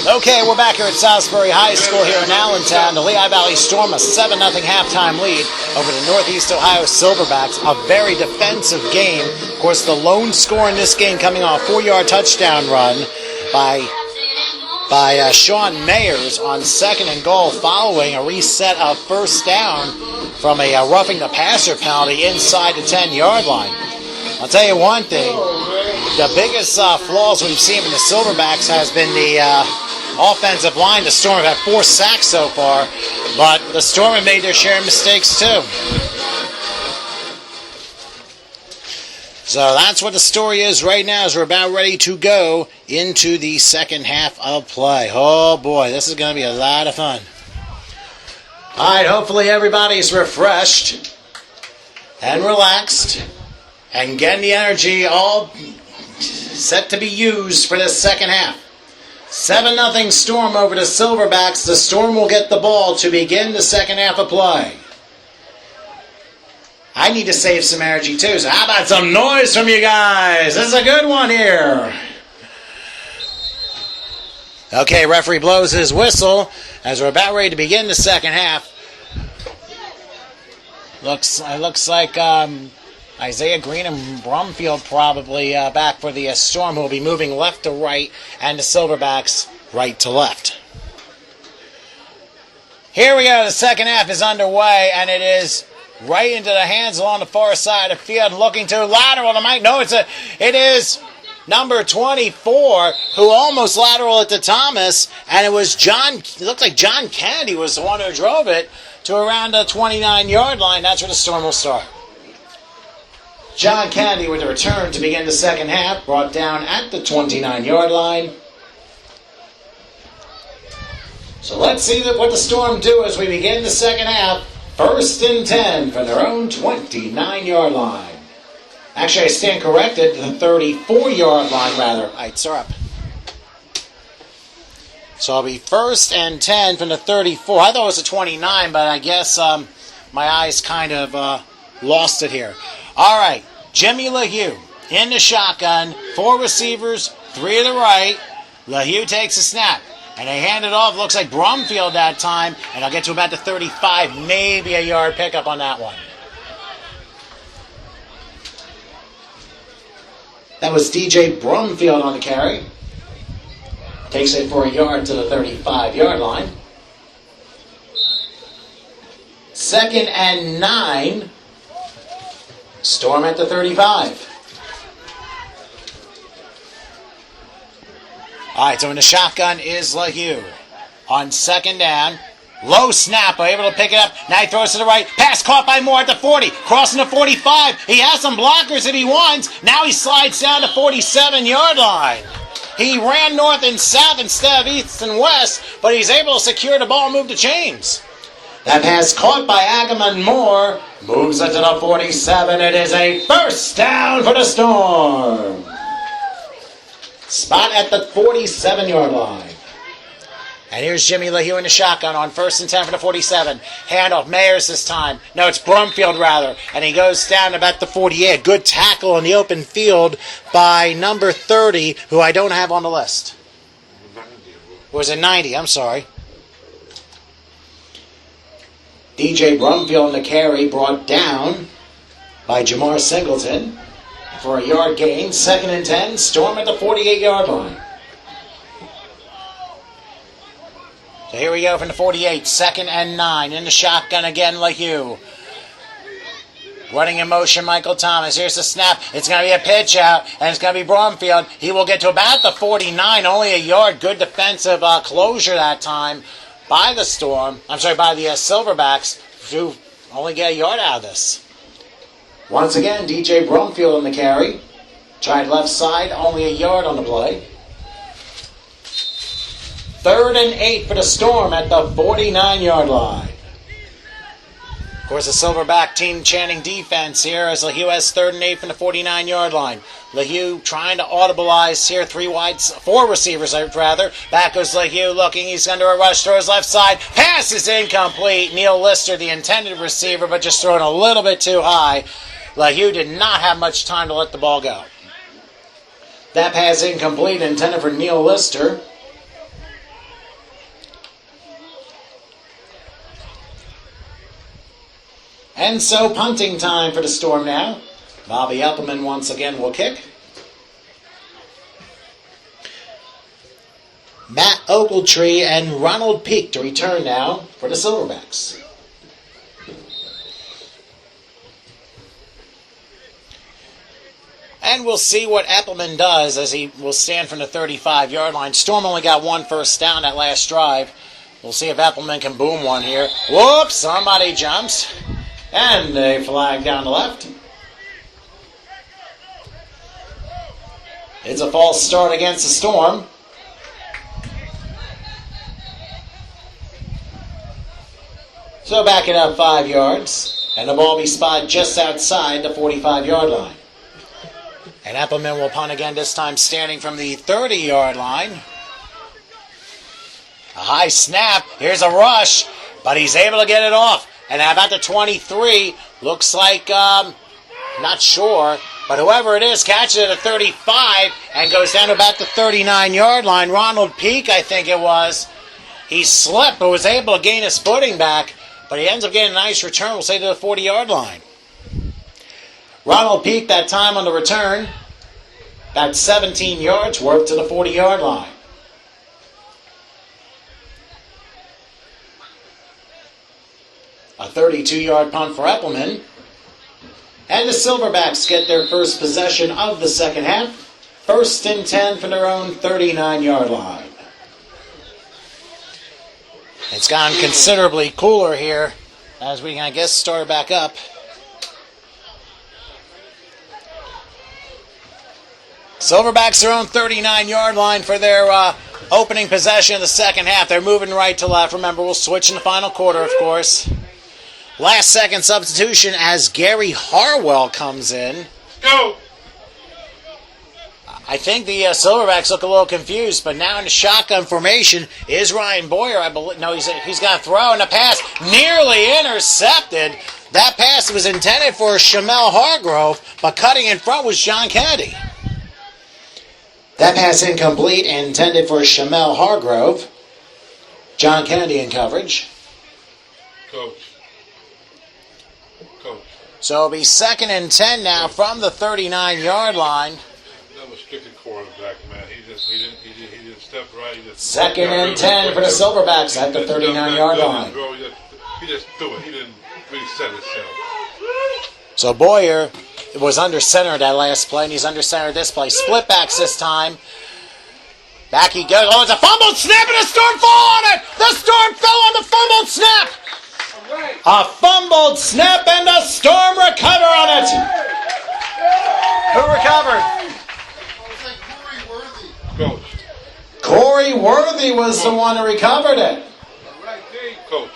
Okay, we're back here at Salisbury High School here in Allentown. The Lehigh Valley Storm a 7-0 halftime lead over the Northeast Ohio Silverbacks. A very defensive game. Of course, the lone score in this game coming off a 4-yard touchdown run by Sean Mayers on 2nd and goal following a reset of first down from a roughing the passer penalty inside the 10-yard line. I'll tell you one thing. The biggest flaws we've seen from the Silverbacks has been the offensive line. The Storm have had 4 sacks so far, but the Storm have made their share of mistakes too. So that's what the story is right now as we're about ready to go into the second half of play. Oh boy, this is going to be a lot of fun. All right, hopefully everybody's refreshed and relaxed and getting the energy all set to be used for this second half. 7-0 Storm over the Silverbacks. The Storm will get the ball to begin the second half of play. I need to save some energy too, so how about some noise from you guys? This is a good one here. Okay, referee blows his whistle as we're about ready to begin the second half. Looks like Isaiah Green and Brumfield probably back for the Storm, who will be moving left to right, and the Silverbacks right to left. Here we go. The second half is underway, and it is right into the hands along the far side of the field, looking to lateral to Mike. No, it is number 24 who almost lateral it to Thomas, and it was it looked like John Kennedy was the one who drove it to around the 29-yard line. That's where the Storm will start. John Kennedy with a return to begin the second half, brought down at the 29-yard line. So let's see what the Storm do as we begin the second half. 1st and 10 for their own 29-yard line. Actually, I stand corrected, the 34-yard line rather. All right, sir up. So it'll be 1st and 10 from the 34. I thought it was a 29, but I guess my eyes kind of lost it here. All right, Jimmy LeHue in the shotgun. 4 receivers, 3 to the right. LeHue takes a snap, and they hand it off. Looks like Brumfield that time, and I'll get to about the 35, maybe a yard pickup on that one. That was DJ Brumfield on the carry. Takes it for a yard to the 35-yard line. 2nd and 9. Storm at the 35. All right, so in the shotgun is LeHue. On 2nd down, low snap, able to pick it up. Now he throws to the right. Pass caught by Moore at the 40. Crossing the 45. He has some blockers if he wants. Now he slides down to 47-yard line. He ran north and south instead of east and west, but he's able to secure the ball and move the chains. That pass caught by Agamon Moore. Moves it to the 47. It is a first down for the Storm. Spot at the 47-yard line. And here's Jimmy LeHue in the shotgun on 1st and 10 for the 47. Handoff, Mayers this time. No, it's Brumfield rather. And he goes down about the 48. Good tackle in the open field by number 30, who I don't have on the list. Or was it 90? I'm sorry. DJ Brumfield in the carry, brought down by Jamar Singleton for a yard gain. 2nd and 10, Storm at the 48-yard line. So here we go from the 48, 2nd and 9. In the shotgun again, LeHue. Running in motion, Michael Thomas. Here's the snap. It's going to be a pitch out, and it's going to be Brumfield. He will get to about the 49, only a yard. Good defensive closure that time by the Storm. I'm sorry, by the Silverbacks, to only get a yard out of this. Once again, DJ Brumfield in the carry. Tried left side, only a yard on the play. 3rd and 8 for the Storm at the 49-yard line. Of course, the Silverback team chanting defense here as LeHue has 3rd and 8 from the 49-yard line. LeHue trying to audibilize here, 4 receivers rather. Back goes LeHue looking, he's under a rush, throws left side. Pass is incomplete. Neil Lister, the intended receiver, but just throwing a little bit too high. LeHue did not have much time to let the ball go. That pass incomplete, intended for Neil Lister. And so punting time for the Storm now. Bobby Appleman once again will kick. Matt Ogletree and Ronald Peak to return now for the Silverbacks. And we'll see what Appleman does as he will stand from the 35-yard line. Storm only got one first down that last drive. We'll see if Appleman can boom one here. Whoops, somebody jumps. And a flag down the left. It's a false start against the Storm. So back it up 5 yards. And the ball be spotted just outside the 45-yard line. And Appleman will punt again, this time standing from the 30-yard line. A high snap. Here's a rush, but he's able to get it off. And how about the 23? Looks like, not sure, but whoever it is catches it at 35 and goes down to about the 39-yard line. Ronald Peak, I think it was. He slipped but was able to gain his footing back, but he ends up getting a nice return, we'll say, to the 40-yard line. Ronald Peak that time on the return. About 17 yards worth to the 40-yard line. A 32-yard punt for Appleman. And the Silverbacks get their first possession of the second half. 1st and 10 from their own 39-yard line. It's gone considerably cooler here as we, I guess, start back up. Silverbacks their own 39-yard line for their opening possession of the second half. They're moving right to left. Remember, we'll switch in the final quarter, of course. Last second substitution as Gary Harwell comes in. Go! I think the Silverbacks look a little confused, but now in the shotgun formation is Ryan Boyer. I believe. No, he's got to throw, and the pass nearly intercepted. That pass was intended for Shamel Hargrove, but cutting in front was John Kennedy. That pass incomplete, intended for Shamel Hargrove. John Kennedy in coverage. Coach. So it'll be 2nd and 10 now from the 39-yard line. That was strictly quarterback, man. He didn't step right. 2nd and 10 for the Silverbacks at the 39-yard line. He just threw it. He didn't really set himself. So Boyer was under center that last play, and he's under center this play. Split backs this time. Back he goes. Oh, it's a fumbled snap, and the Storm fall on it! The Storm fell on the fumbled snap! A fumbled snap, and the Storm recover on it! Who recovered? Coach. Corey Worthy was the one who recovered it. Coach.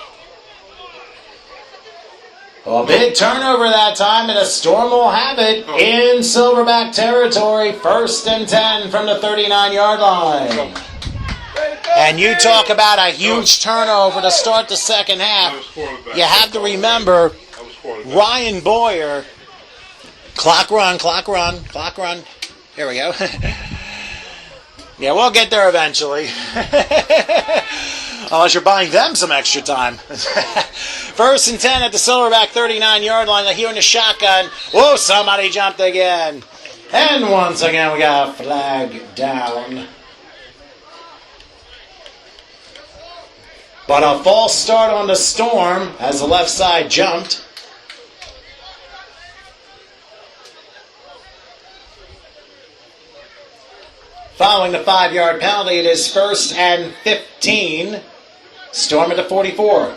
A big turnover that time, and the Storm will have it in Silverback territory. 1st and 10 from the 39-yard line. And you talk about a huge turnover to start the second half. You have to remember Ryan Boyer. Clock run. Here we go. Yeah, we'll get there eventually. Unless you're buying them some extra time. 1st and 10 at the Silverback 39-yard line. Here in the shotgun. Whoa, somebody jumped again. And once again, we got a flag down. But a false start on the Storm as the left side jumped. Following the 5-yard penalty, it is 1st and 15. Storm at the 44.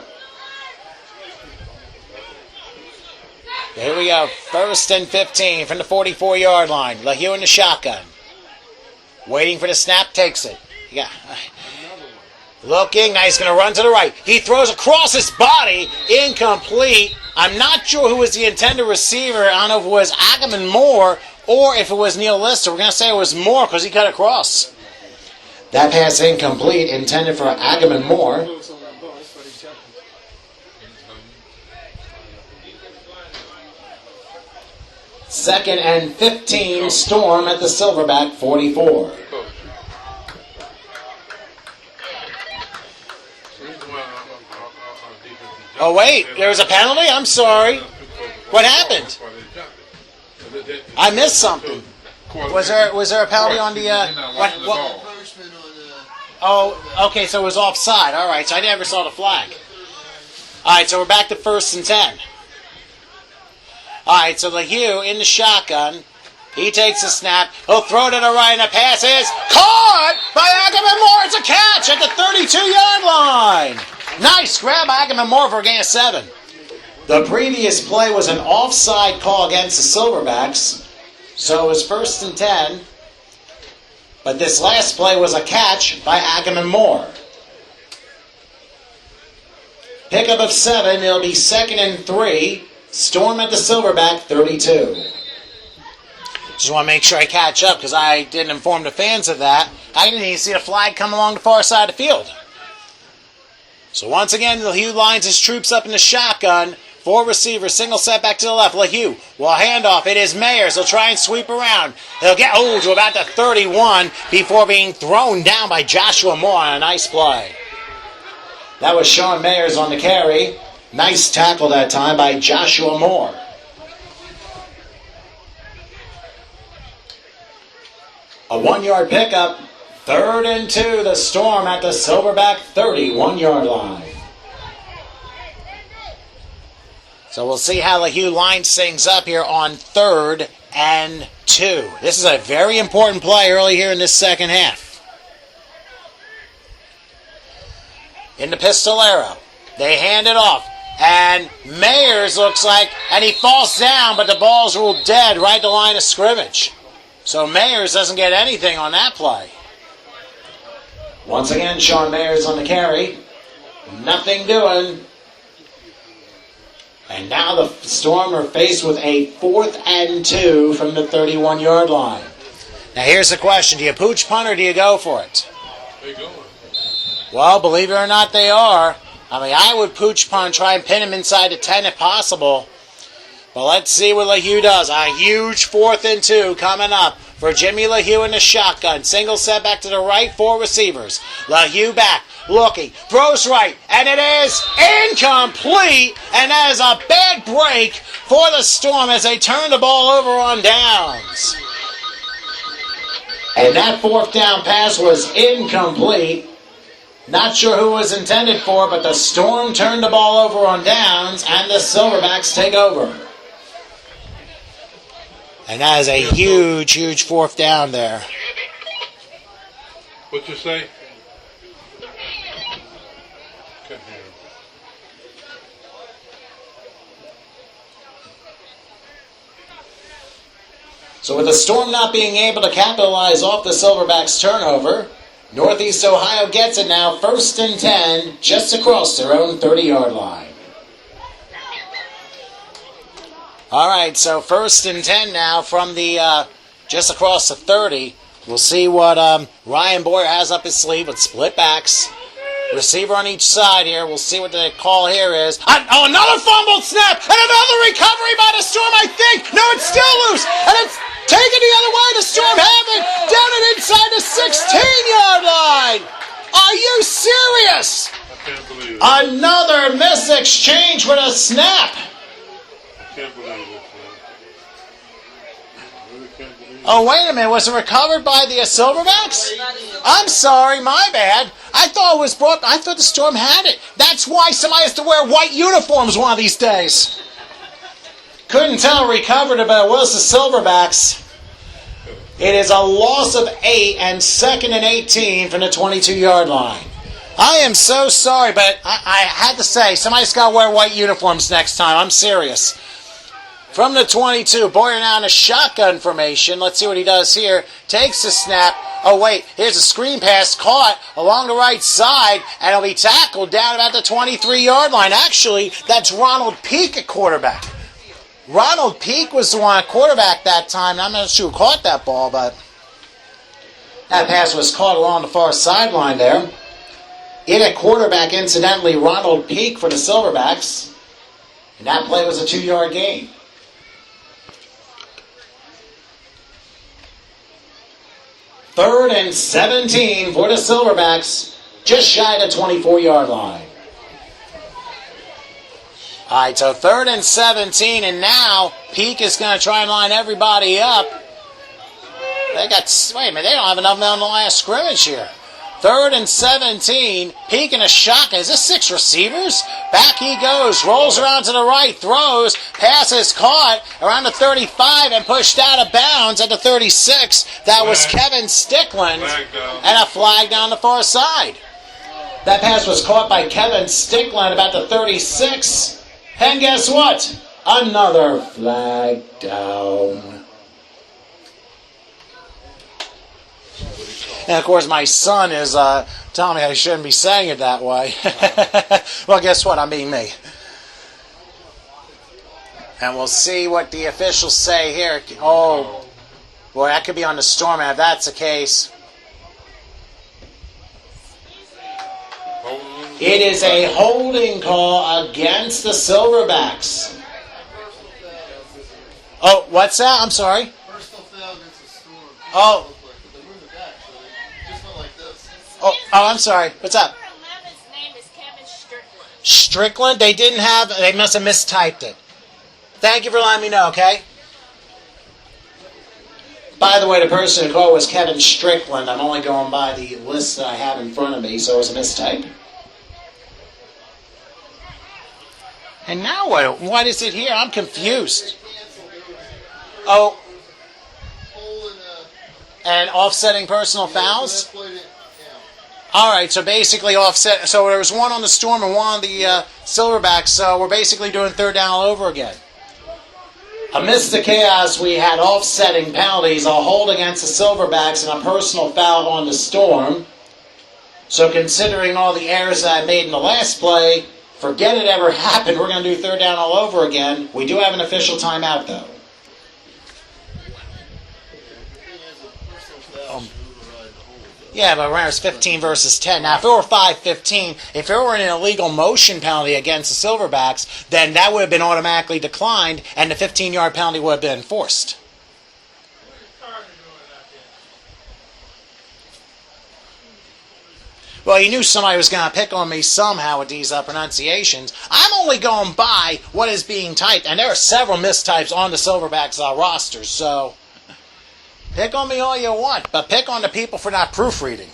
Here we go. 1st and 15 from the 44-yard line. LaHue in the shotgun. Waiting for the snap, takes it. Yeah. Looking, now he's going to run to the right. He throws across his body, incomplete. I'm not sure who was the intended receiver. I don't know if it was Agaman Moore or if it was Neil Lister. We're going to say it was Moore because he cut across. That pass incomplete, intended for Agaman Moore. Second and 15, Storm at the Silverback 44. Oh, wait. There was a penalty? I'm sorry. What happened? I missed something. Was there a penalty on the... what? Oh, okay, so it was offside. All right, so I never saw the flag. All right, so we're back to 1st and 10. All right, so Lehigh in the shotgun. He takes a snap. He'll throw it to the right, and the pass is caught by Ackerman Moore. It's a catch at the 32-yard line. Nice grab by Ackerman Moore for a gain of 7. The previous play was an offside call against the Silverbacks, so it was 1st and 10. But this last play was a catch by Ackerman Moore. Pickup of 7. It'll be 2nd and 3. Storm at the Silverback 32. Just want to make sure I catch up because I didn't inform the fans of that. I didn't even see the flag come along the far side of the field. So once again, Lehigh lines his troops up in the shotgun. 4 receivers, single set back to the left. Lehigh will hand off. It is Mayers. He'll try and sweep around. He'll get to about the 31 before being thrown down by Joshua Moore on a nice play. That was Sean Mayers on the carry. Nice tackle that time by Joshua Moore. A 1-yard pickup. 3rd and 2. The Storm at the Silverback 31-yard line. So we'll see how Lehigh lines things up here on 3rd and 2. This is a very important play early here in this second half. In the pistolero. They hand it off. And Mayers looks like, and he falls down, but the ball's ruled dead right at the line of scrimmage. So Mayers doesn't get anything on that play. Once again, Sean Mayers on the carry. Nothing doing. And now the Storm are faced with a 4th and 2 from the 31-yard line. Now here's the question. Do you pooch punt or do you go for it? They going. Well, believe it or not, they are. I mean, I would pooch punt, try and pin him inside the 10 if possible. But let's see what Lehigh does. A huge 4th and 2 coming up for Jimmy Lehigh in the shotgun. Single set back to the right, 4 receivers. Lehigh back, looking, throws right, and it is incomplete. And that is a bad break for the Storm as they turn the ball over on downs. And that 4th down pass was incomplete. Not sure who it was intended for, but the Storm turned the ball over on downs, and the Silverbacks take over. And that is a huge, huge 4th down there. What you say? Can't hear him. So with the Storm not being able to capitalize off the Silverbacks turnover, Northeast Ohio gets it now, 1st and 10, just across their own 30-yard line. All right, so 1st and 10 now from the just across the 30. We'll see what Ryan Boyer has up his sleeve with split backs. Receiver on each side here. We'll see what the call here is. Another fumbled snap and another recovery by the Storm, I think. No, it's still loose, and it's taken the other way. The Storm have it down and inside the 16-yard line. Are you serious? I can't believe it. Another misexchange with a snap. I can't believe it, man. I really can't believe it. Oh, wait a minute. Was it recovered by the Silverbacks? I'm sorry, my bad. I thought it was brought. I thought the Storm had it. That's why somebody has to wear white uniforms one of these days. Couldn't tell recovered it, but it was the Silverbacks. It is a loss of 8 and 2nd and 18 from the 22-yard line. I am so sorry, but I had to say, somebody's got to wear white uniforms next time. I'm serious. From the 22, Boyer now in a shotgun formation. Let's see what he does here. Takes the snap. Oh, wait. Here's a screen pass caught along the right side, and he'll be tackled down about the 23-yard line. Actually, that's Ronald Peak at quarterback. Ronald Peak was the one at quarterback that time. I'm not sure who caught that ball, but that pass was caught along the far sideline there. In at quarterback, incidentally, Ronald Peak for the Silverbacks. And that play was a 2-yard gain. Third and 17 for the Silverbacks, just shy of the 24-yard line. All right, so 3rd and 17, and now Peak is going to try and line everybody up. Wait a minute, they don't have enough men on the last scrimmage here. 3rd and 17, Peak in a shotgun. Is this 6 receivers? Back he goes, rolls around to the right, throws, passes caught around the 35 and pushed out of bounds at the 36. That was Kevin Stickland, and a flag down the far side. That pass was caught by Kevin Stickland about the 36. And guess what? Another flag down. And of course, my son is telling me I shouldn't be saying it that way. Well, guess what? I'm being me. And we'll see what the officials say here. Oh, boy, that could be on the Storm. And if that's the case, it is a holding call against the Silverbacks. Oh, what's that? I'm sorry. Personal foul against the Storm. Oh. They moved it back, so they just went like this. Oh, I'm sorry. What's up? Number 11's name is Kevin Strickland. Strickland? They must have mistyped it. Thank you for letting me know, okay? By the way, the person who called was Kevin Strickland. I'm only going by the list that I have in front of me, so it was a mistype. And now what? What is it here? I'm confused. Oh. And offsetting personal fouls? All right, so basically offset. So there was one on the Storm and one on the Silverbacks, so we're basically doing 3rd down all over again. Amidst the chaos, we had offsetting penalties, a hold against the Silverbacks, and a personal foul on the Storm. So considering all the errors that I made in the last play, forget it ever happened. We're going to do 3rd down all over again. We do have an official timeout, though. Yeah, but remember, it's 15 versus 10. Now, if it were 5-15, if it were an illegal motion penalty against the Silverbacks, then that would have been automatically declined, and the 15-yard penalty would have been enforced. Well, you knew somebody was going to pick on me somehow with these pronunciations. I'm only going by what is being typed, and there are several mistypes on the Silverbacks rosters, so pick on me all you want, but pick on the people for not proofreading.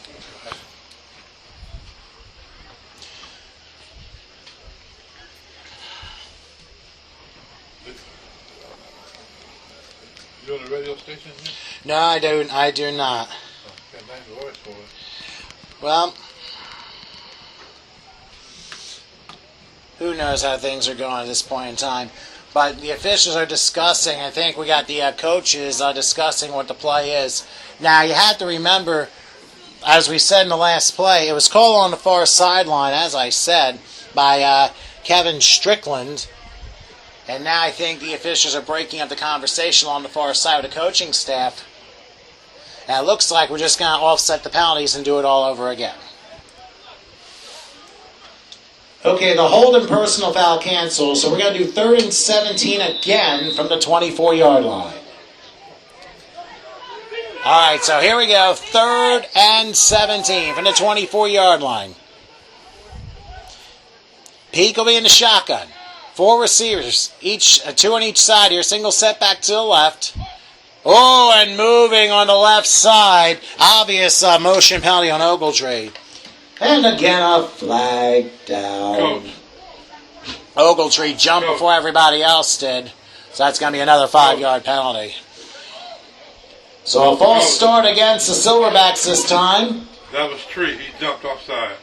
You on the radio station here? No, I do not. Got nice voice for it. Well, who knows how things are going at this point in time. But the officials are discussing, I think we got the coaches discussing what the play is. Now, you have to remember, as we said in the last play, it was called on the far sideline, as I said, by Kevin Strickland. And now I think the officials are breaking up the conversation on the far side of the coaching staff. And it looks like we're just going to offset the penalties and do it all over again. Okay, the hold and personal foul canceled, so we're going to do 3rd and 17 again from the 24-yard line. All right, so here we go, 3rd and 17 from the 24-yard line. Peak will be in the shotgun. 4 receivers, 2 on each side here, single setback to the left. Oh, and moving on the left side, obvious motion penalty on Ogletree. And again, a flag down. Ogletree jumped before everybody else did. So that's going to be another 5-yard penalty. So a false start against the Silverbacks this time. That was Tree. He jumped offside.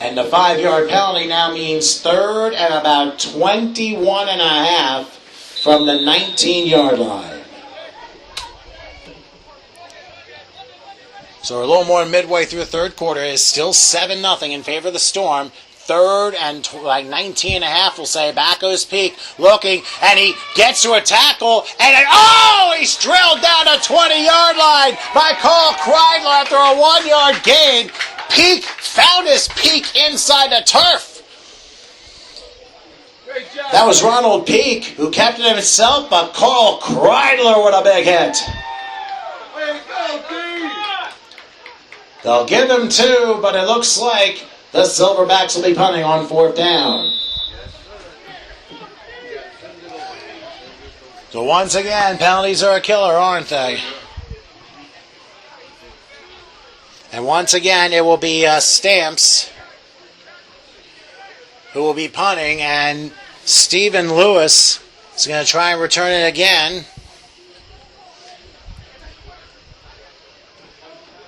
And the 5-yard penalty now means 3rd and about 21 and a half from the 19-yard line. So we're a little more midway through the third quarter. It is still 7-0 in favor of the Storm. 3rd and 19 and a half, we'll say. Back goes Peak, looking, and he gets to a tackle, and he's drilled down the 20-yard line by Carl Kreidler after a 1-yard gain. Peak found his peak inside the turf. That was Ronald Peak, who kept it himself, but Carl Kreidler with a big hit. They'll give him 2, but it looks like the Silverbacks will be punting on 4th down. But once again, penalties are a killer, aren't they? And once again, it will be Stamps who will be punting, and Stephen Lewis is going to try and return it again.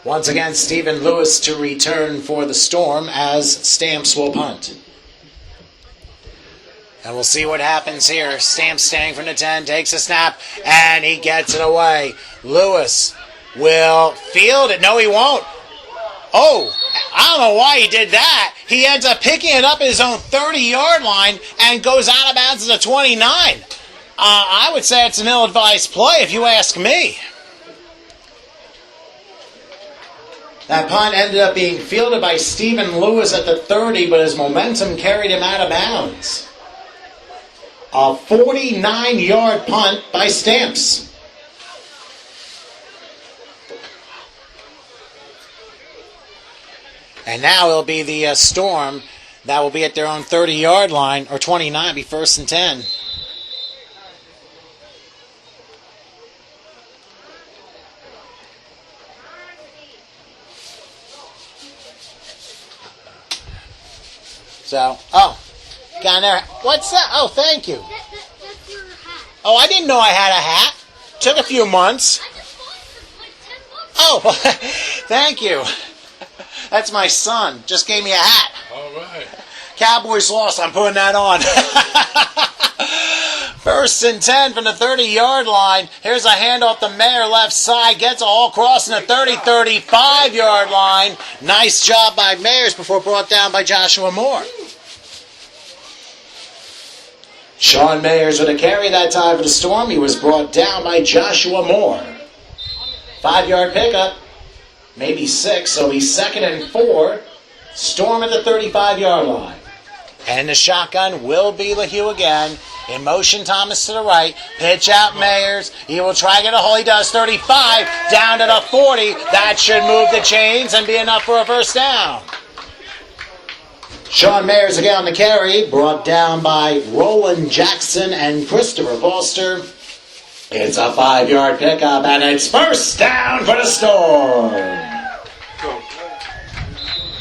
Once again, Stephen Lewis to return for the Storm as Stamps will punt. And we'll see what happens here. Stamps standing from the 10, takes a snap, and he gets it away. Lewis will field it. No, he won't. Oh, I don't know why he did that. He ends up picking it up at his own 30-yard line and goes out of bounds at the 29. I would say it's an ill-advised play if you ask me. That punt ended up being fielded by Stephen Lewis at the 30, but his momentum carried him out of bounds. A 49-yard punt by Stamps. And now it'll be the Storm that will be at their own 30-yard line, or 29, be 1st and 10. So, got there. What's that? Oh, thank you. That's your hat. Oh, I didn't know I had a hat. Took a few months. I just bought it for like $10. Oh, thank you. That's my son. Just gave me a hat. All right. Cowboys lost. I'm putting that on. 1st and 10 from the 30-yard line. Here's a handoff to Mayer left side. Gets a haul crossing the 35-yard line. Nice job by Mayers before brought down by Joshua Moore. Sean Mayers with a carry that time for the Storm. He was brought down by Joshua Moore. 5-yard pickup. Maybe 6, so he's 2nd and 4. Storm at the 35-yard line. And the shotgun will be Lehigh again. In motion, Thomas to the right. Pitch out, Mayers. He will try to get a hole. He does. 35, down to the 40. That should move the chains and be enough for a 1st down. Sean Mayers again on the carry. Brought down by Roland Jackson and Christopher Foster. It's a 5-yard pickup, and it's 1st down for the Storm.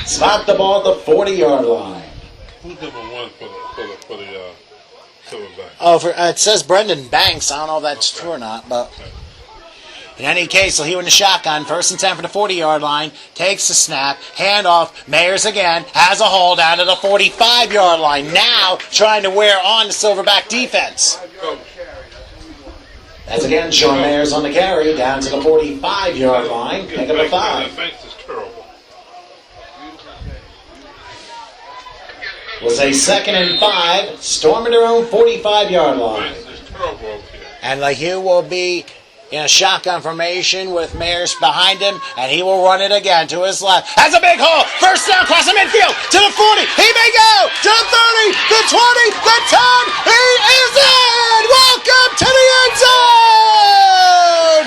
Spot the ball at the 40-yard line. Who's number 1 for the Silverbacks? Oh, it says Brendan Banks. I don't know if that's true or not, but in any case, Lehigh in the shotgun. 1st and 10 for the 40-yard line. Takes the snap. Handoff. Mayers again. Has a hole down to the 45-yard line. Now trying to wear on the Silverback defense. That's again Sean Mayers on the carry. Down to the 45-yard line. Pick up a 5. Banks is terrible. We'll say 2nd and 5. Storm at their own 45-yard line. Banks is terrible over here. And Lehigh will be in a shotgun formation with Mayers behind him, and he will run it again to his left. Has a big hole. 1st down across the midfield to the 40. He may go to the 30, the 20, the 10. He is in. Welcome to the end zone.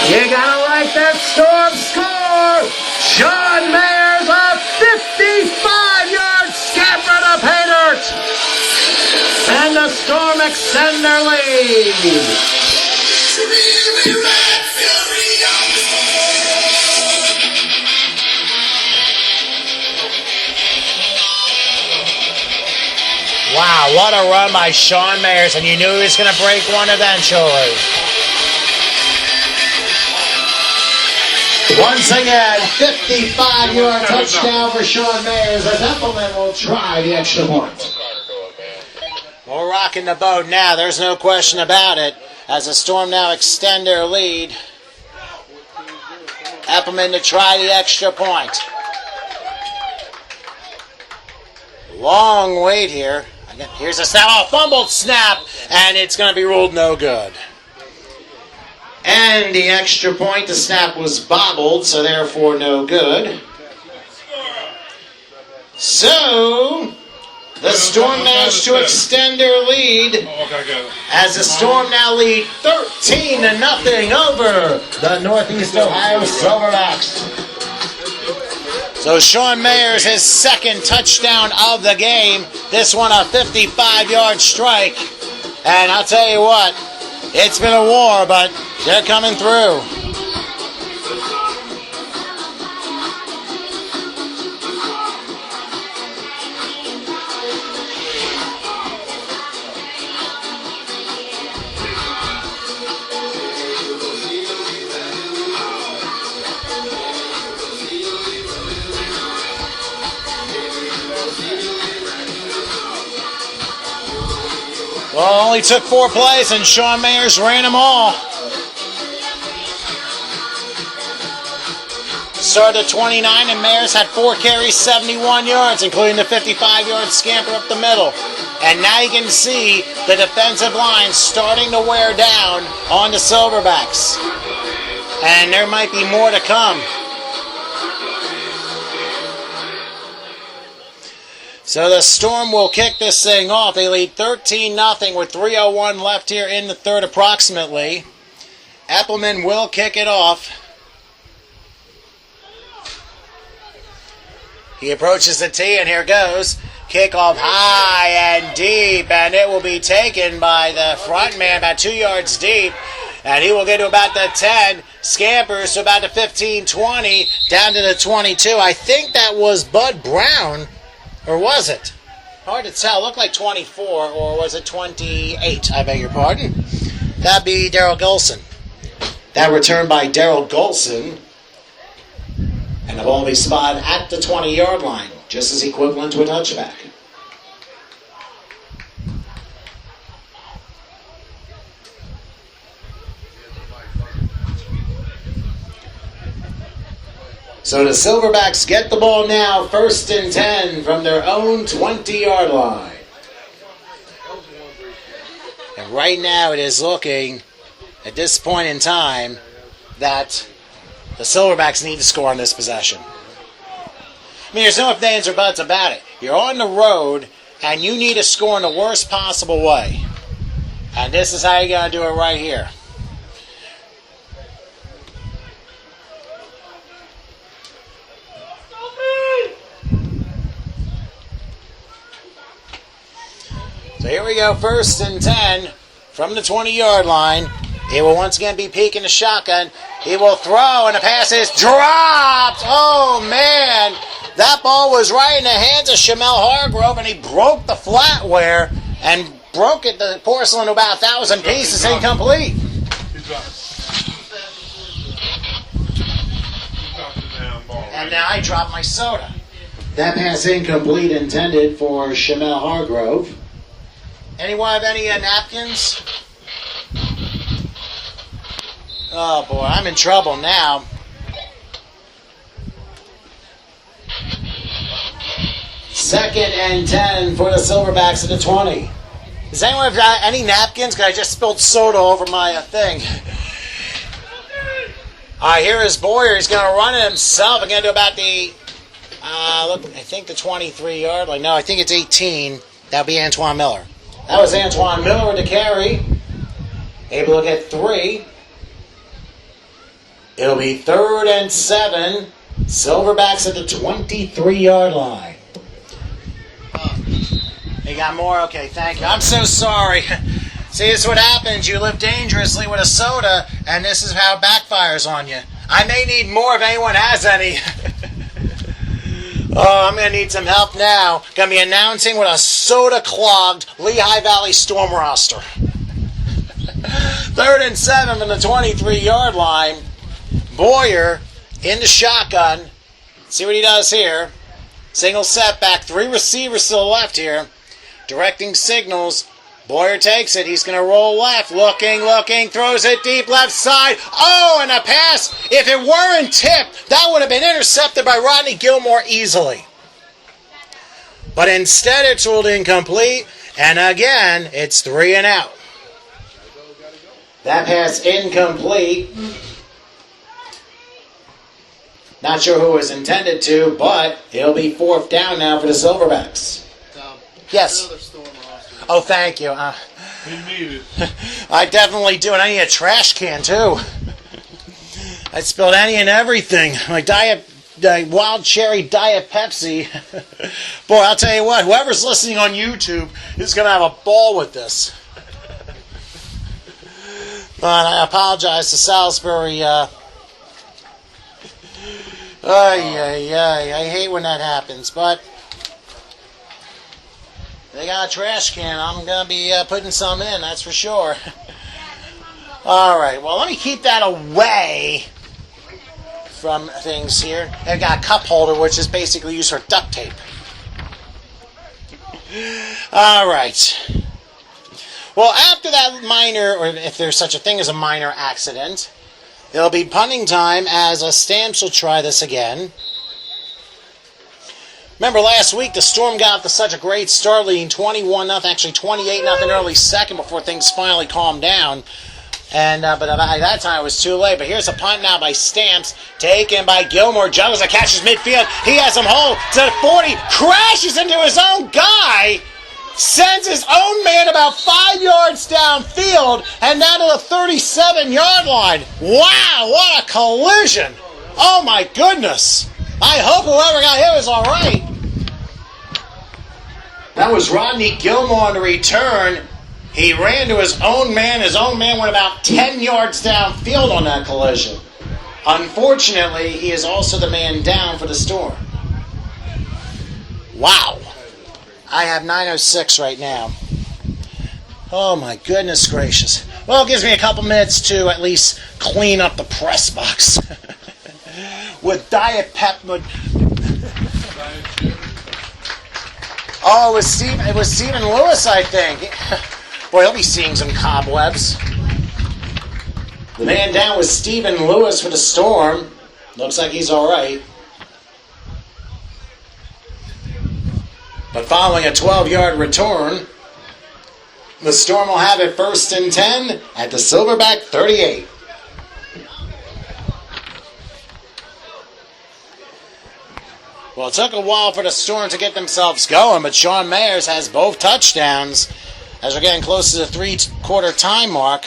You gotta like that Storm score. Sean Mayers, a 55-yard scamper to pay dirt. And the Storm extend their lead. Wow, what a run by Sean Mayers, and you knew he was going to break one eventually. Once again, 55-yard touchdown for Sean Mayers as Epelman will try the extra point. We're rocking the boat now, there's no question about it. As the Storm now extend their lead. Epelman to try the extra point. Long wait here. Here's a snap, oh, fumbled snap, and it's going to be ruled no good. And the extra point, the snap was bobbled, so therefore no good. So, the Storm managed to extend their lead as the Storm now lead 13-0 over the Northeast Ohio Silverbacks. So Sean Mayers, his second touchdown of the game. This one a 55-yard strike. And I'll tell you what, it's been a war, but they're coming through. Well, it only took 4 plays, and Sean Mayers ran them all. Started at 29, and Mayers had 4 carries, 71 yards, including the 55-yard scamper up the middle. And now you can see the defensive line starting to wear down on the Silverbacks. And there might be more to come. So the Storm will kick this thing off. They lead 13-0 with 3:01 left here in the third approximately. Eppelman will kick it off. He approaches the tee, and here goes. Kickoff high and deep, and it will be taken by the front man about 2 yards deep. And he will get to about the 10, scampers to about the 15-20, down to the 22. I think that was Bud Brown. Or was it? Hard to tell. It looked like 24, or was it 28? I beg your pardon. That'd be Daryl Golson. That return by Daryl Golson. And the ball will be spotted at the 20-yard line, just as equivalent to a touchback. So the Silverbacks get the ball now, 1st and 10 from their own 20-yard line. And right now it is looking, at this point in time, that the Silverbacks need to score on this possession. I mean, there's no ifs, ands, or buts about it. You're on the road, and you need to score in the worst possible way. And this is how you got to do it right here. So here we go, 1st and 10 from the 20-yard line. He will once again be peeking the shotgun. He will throw, and the pass is dropped. Oh, man. That ball was right in the hands of Shamel Hargrove, and he broke the flatware and broke it, the porcelain, to about 1,000 pieces, incomplete. And now I dropped my soda. That pass incomplete, intended for Shamel Hargrove. Anyone have any napkins? Oh boy, I'm in trouble now. Second and 10 for the Silverbacks at the 20. Does anyone have any napkins? Because I just spilled soda over my thing. Here is Boyer. He's going to run it himself. I'm going to do about the, I think the 23-yard line. No, I think it's 18. That'll be Antoine Miller. That was Antoine Miller with the carry. Able to get 3. It'll be 3rd and 7. Silverbacks at the 23-yard line. You got more? Okay, thank you. I'm so sorry. See, this is what happens. You live dangerously with a soda, and this is how it backfires on you. I may need more if anyone has any. Oh, I'm going to need some help now. Going to be announcing with a soda-clogged Lehigh Valley Storm roster. 3rd and 7 from the 23-yard line. Boyer in the shotgun. See what he does here. Single setback. 3 receivers to the left here. Directing signals. Boyer takes it. He's going to roll left. Looking. Throws it deep left side. Oh, and a pass. If it weren't tipped, that would have been intercepted by Rodney Gilmore easily. But instead, it's ruled incomplete. And again, it's 3 and out. That pass incomplete. Not sure who was intended to, but it'll be 4th down now for the Silverbacks. Yes. Oh, thank you. He needed. I definitely do, and I need a trash can too. I spilled any and everything. My Diet wild cherry Diet Pepsi. Boy, I'll tell you what, whoever's listening on YouTube is going to have a ball with this. But I apologize to Salisbury. I hate when that happens, but they got a trash can. I'm going to be putting some in, that's for sure. All right, well, let me keep that away from things here. I've got a cup holder, which is basically used for duct tape. All right. Well, after that minor, or if there's such a thing as a minor accident, it'll be punting time as Stamps will try this again. Remember last week the Storm got off to such a great start, leading 21-0, actually 28-0 early second before things finally calmed down. And but by that time it was too late. But here's a punt now by Stamps, taken by Gilmore. Juggles and catches midfield. He has him hold to the 40, crashes into his own guy, sends his own man about 5 yards downfield and down to the 37-yard line. Wow, what a collision! Oh my goodness! I hope whoever got hit was all right. That was Rodney Gilmore on the return. He ran to his own man. His own man went about 10 yards downfield on that collision. Unfortunately, he is also the man down for the Storm. Wow. I have 9:06 right now. Oh my goodness gracious. Well, it gives me a couple minutes to at least clean up the press box. With Diet Pep. Oh, it was Stephen Lewis, I think. Boy, he'll be seeing some cobwebs. The man down was Stephen Lewis for the Storm. Looks like he's all right. But following a 12-yard return, the Storm will have it 1st and 10 at the Silverback 38. Well, it took a while for the Storm to get themselves going, but Sean Mayers has both touchdowns as we're getting close to the 3-quarter time mark.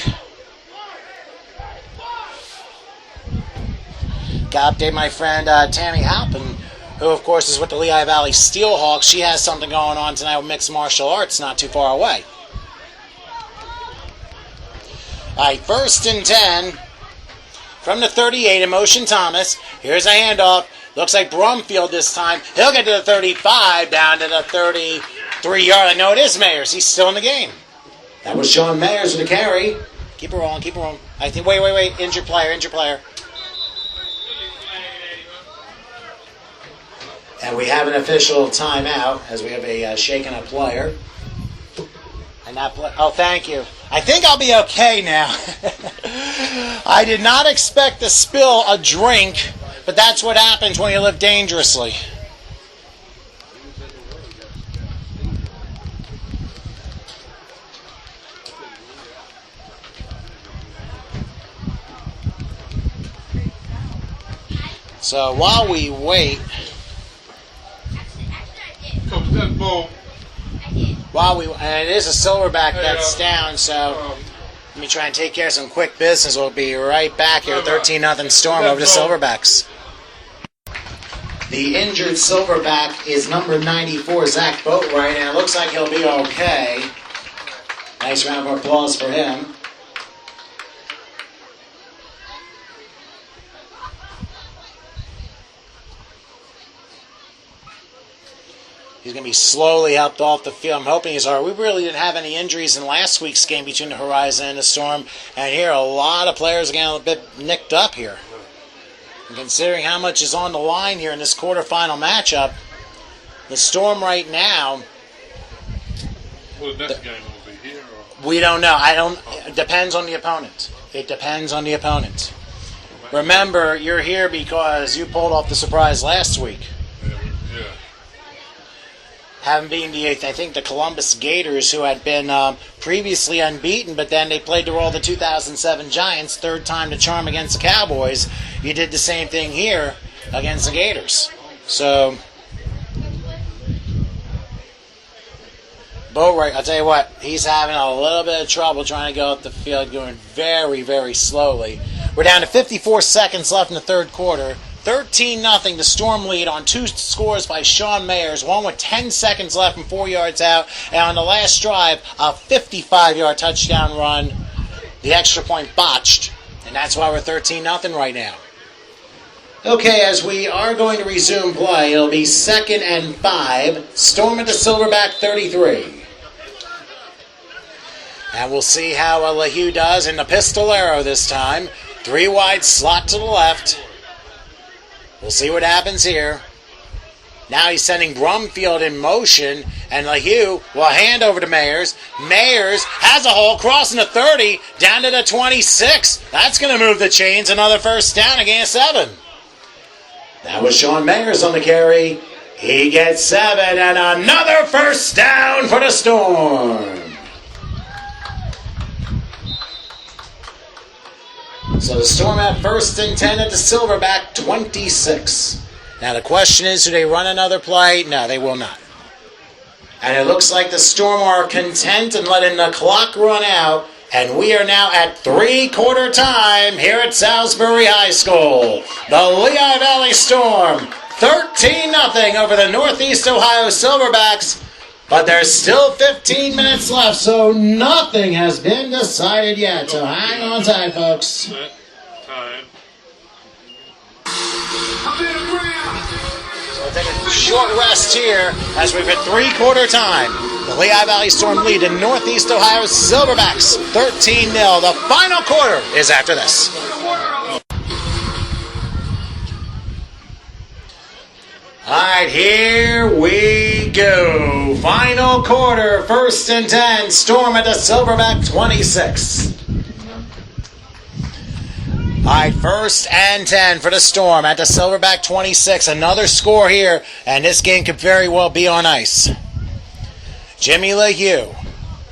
Got to update my friend Tammy Halpin, who, of course, is with the Lehigh Valley Steelhawks. She has something going on tonight with mixed martial arts not too far away. All right, 1st and 10 from the 38 in motion Thomas. Here's a handoff. Looks like Brumfield this time. He'll get to the 35, down to the 33-yard. No, it is Mayers. He's still in the game. That was Sean Mayers with the carry. Keep it rolling, keep it rolling. I think, wait. Injured player. And we have an official timeout as we have a shaken up player. And that oh, thank you. I think I'll be okay now. I did not expect to spill a drink, but that's what happens when you live dangerously. So while we wait, and it is a Silverback that's down, so let me try and take care of some quick business. We'll be right back here. 13-0 Storm over the Silverbacks. The injured Silverback is number 94, Zach Boatwright, and it looks like he'll be okay. Nice round of applause for him. He's going to be slowly helped off the field. I'm hoping he's all right. We really didn't have any injuries in last week's game between the Horizon and the Storm. And here, a lot of players are getting a bit nicked up here. And considering how much is on the line here in this quarterfinal matchup, the Storm right now... Well, the next game will be here? Or? We don't know. It depends on the opponent. It depends on the opponent. Remember, you're here because you pulled off the surprise last week. Having beaten the Columbus Gators, who had been previously unbeaten, but then they played the role of the 2007 Giants, third time to charm against the Cowboys. You did the same thing here against the Gators. So, Boatwright, I'll tell you what, he's having a little bit of trouble trying to go up the field, going very, very slowly. We're down to 54 seconds left in the third quarter. 13-0, the Storm lead on two scores by Sean Mayers, one with 10 seconds left and 4 yards out. And on the last drive, a 55-yard touchdown run. The extra point botched, and that's why we're 13-0 right now. Okay, as we are going to resume play, it'll be 2nd and 5. Storm at the Silverback 33. And we'll see how Lehigh does in the pistolero this time. 3 wide slot to the left. We'll see what happens here. Now he's sending Brumfield in motion, and Lehigh will hand over to Mayers. Mayers has a hole, crossing the 30, down to the 26. That's going to move the chains. Another first down, a gain of 7. That was Sean Mayers on the carry. He gets 7, and another first down for the Storm. So the Storm at 1st and 10 at the Silverback 26. Now the question is, do they run another play? No, they will not. And it looks like the Storm are content and letting the clock run out. And we are now at 3/4 time here at Salisbury High School. The Lehigh Valley Storm, 13-0 over the Northeast Ohio Silverbacks. But there's still 15 minutes left, so nothing has been decided yet. So hang on tight, folks. Time. So we'll take a short rest here as we've hit 3/4 time. The Lehigh Valley Storm lead in Northeast Ohio Silverbacks 13-0. The final quarter is after this. All right, here we go. Final quarter, 1st and 10. Storm at the Silverback 26. All right, 1st and 10 for the Storm at the Silverback 26. Another score here, and this game could very well be on ice. Jimmy Lehigh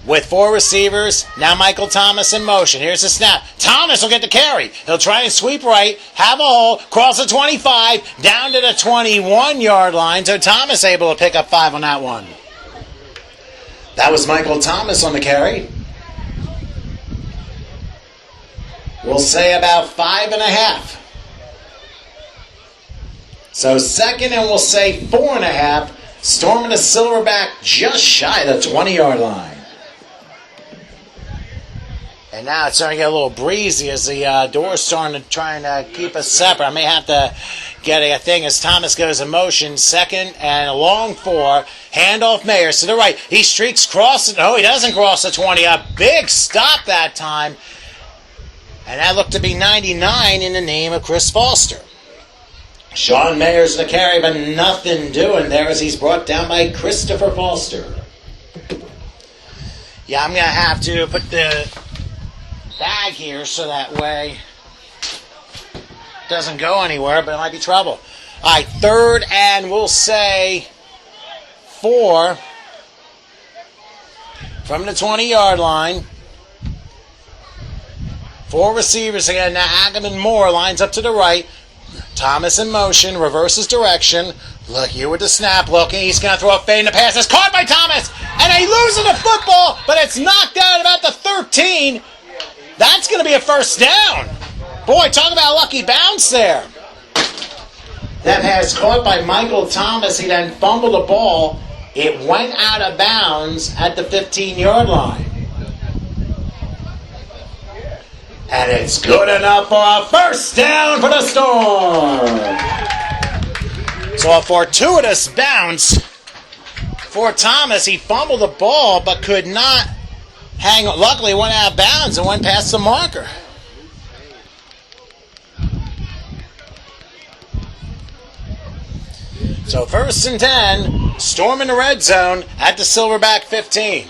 with 4 receivers. Now Michael Thomas in motion. Here's the snap. Thomas will get the carry. He'll try and sweep right, have a hole, cross the 25, down to the 21-yard line. So Thomas able to pick up 5 on that one. That was Michael Thomas on the carry. We'll say about 5.5. So 2nd and we'll say 4.5. Storm and the Silverback just shy of the 20-yard line. And now it's starting to get a little breezy as the door's starting to try and keep us separate. I may have to get a thing as Thomas goes in motion. 2nd and a long 4. Handoff Mayers to the right. He streaks cross it. No, he doesn't cross the 20. A big stop that time. And that looked to be 99 in the name of Chris Foster. Sean Mayers the carry, but nothing doing there as he's brought down by Christopher Foster. Yeah, I'm going to have to put the bag here so that way it doesn't go anywhere, but it might be trouble. All right, 3rd and we'll say 4 from the 20-yard line. 4 receivers again. Now Ackerman Moore lines up to the right. Thomas in motion, reverses direction. Look here with the snap looking. He's going to throw a fade and the pass is caught by Thomas. And he loses the football, but it's knocked out about the 13. That's going to be a first down. Boy, talk about a lucky bounce there. That pass caught by Michael Thomas. He then fumbled the ball. It went out of bounds at the 15-yard line. And it's good enough for a first down for the Storm. So a fortuitous bounce for Thomas. He fumbled the ball but could not hang. Luckily, went out of bounds and went past the marker. So 1st and 10, Storm in the red zone at the Silverback 15.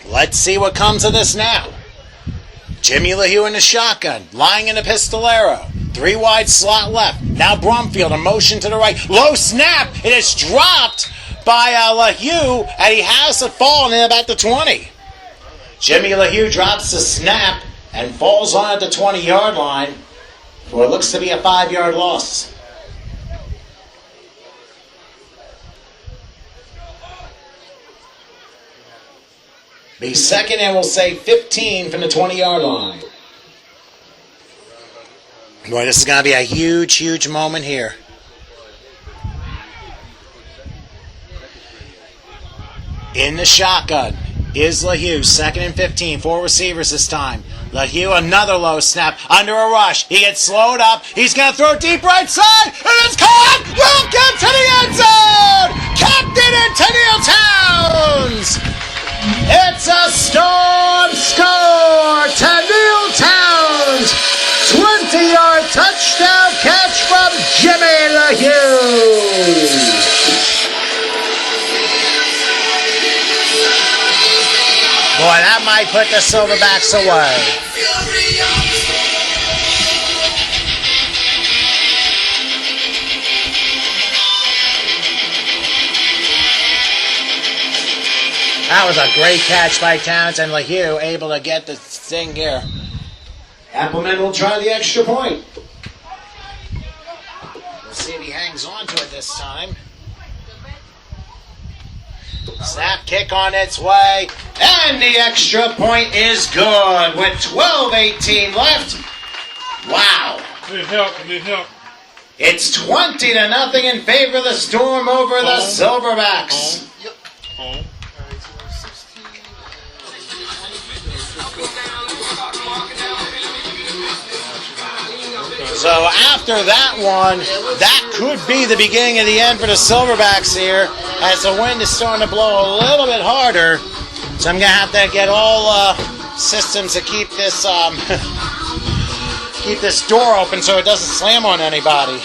Let's see what comes of this now. Jimmy Lehigh in the shotgun, lying in the pistolero. 3 wide slot left. Now Brumfield, a motion to the right. Low snap. It is dropped by Lehigh, and he has to fall in about the 20. Jimmy Lehigh drops the snap and falls on at the 20-yard line for what looks to be a 5-yard loss. Be 2nd and we'll say 15 from the 20-yard line. Boy, this is going to be a huge, huge moment here. In the shotgun is Lehigh, 2nd and 15, 4 receivers this time. Lehigh, another low snap, under a rush. He gets slowed up. He's going to throw deep right side, and it's caught! Welcome to the end zone! Captain and Tennille Towns! It's a Storm score! Tennille Towns! 20-yard touchdown catch from Jimmy Lehigh! Boy, that might put the Silverbacks away. That was a great catch by Towns, and Lehigh able to get the thing here. Appleman will try the extra point. We'll see if he hangs on to it this time. Snap, kick on its way, and the extra point is good with 12:18 left. Wow. Need help. It's 20-0 in favor of the Storm over the Silverbacks. Yep. Oh. Alright, so 16. So after that one, that could be the beginning of the end for the Silverbacks here, as the wind is starting to blow a little bit harder. So I'm going to have to get all systems to keep this keep this door open so it doesn't slam on anybody.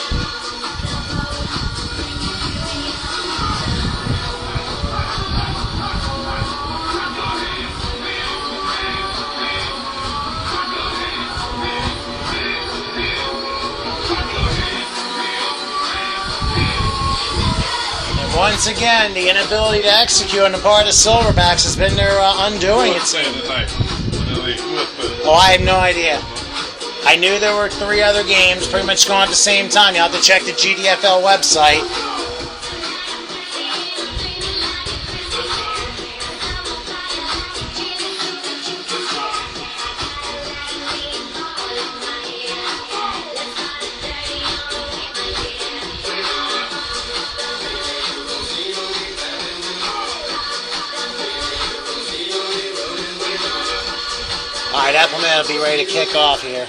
Once again, the inability to execute on the part of the Silverbacks has been their undoing. I have no idea. I knew there were 3 other games pretty much going at the same time. You have to check the GDFL website. All right, Appleman will be ready to kick off here.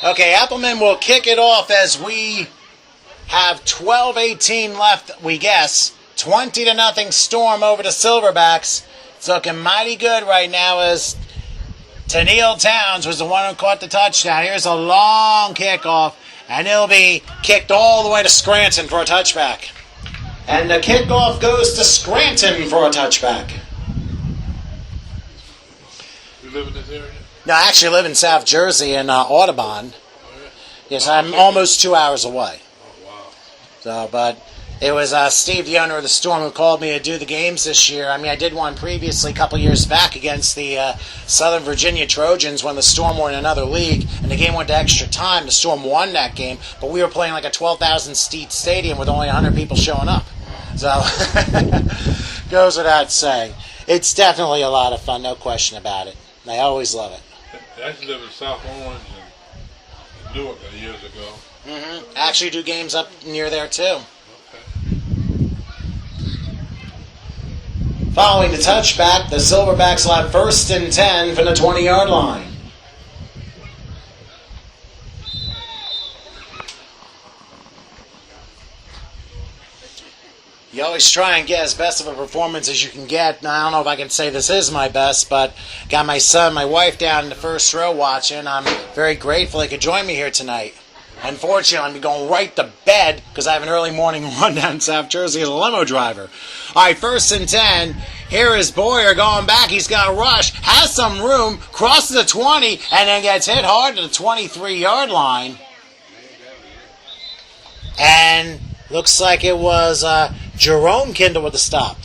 Okay, Appleman will kick it off as we have 12:18 left, we guess. 20-0 Storm over the Silverbacks. It's looking mighty good right now as Tennille Towns was the one who caught the touchdown. Here's a long kickoff, and it'll be kicked all the way to Scranton for a touchback. And the kickoff goes to Scranton for a touchback. You live in this area? No, I actually live in South Jersey in Audubon. Yes, I'm almost 2 hours away. Oh, wow. So, but it was Steve, the owner of the Storm, who called me to do the games this year. I mean, I did one previously a couple years back against the Southern Virginia Trojans when the Storm were in another league, and the game went to extra time. The Storm won that game, but we were playing like a 12,000-seat stadium with only 100 people showing up. So, goes without saying. It's definitely a lot of fun, no question about it. I always love it. I used to live in South Orange and Newark years ago. I actually do games up near there, too. Okay. Following the touchback, the Silverbacks will have 1st and 10 from the 20-yard line. You always try and get as best of a performance as you can get. Now, I don't know if I can say this is my best, but got my son, my wife down in the first row watching. I'm very grateful they could join me here tonight. Unfortunately, I'm going right to bed because I have an early morning run down in South Jersey as a limo driver. All right, 1st and 10. Here is Boyer going back. He's got a rush, has some room, crosses the 20, and then gets hit hard to the 23-yard line. And looks like it was Jerome Kindle with the stop.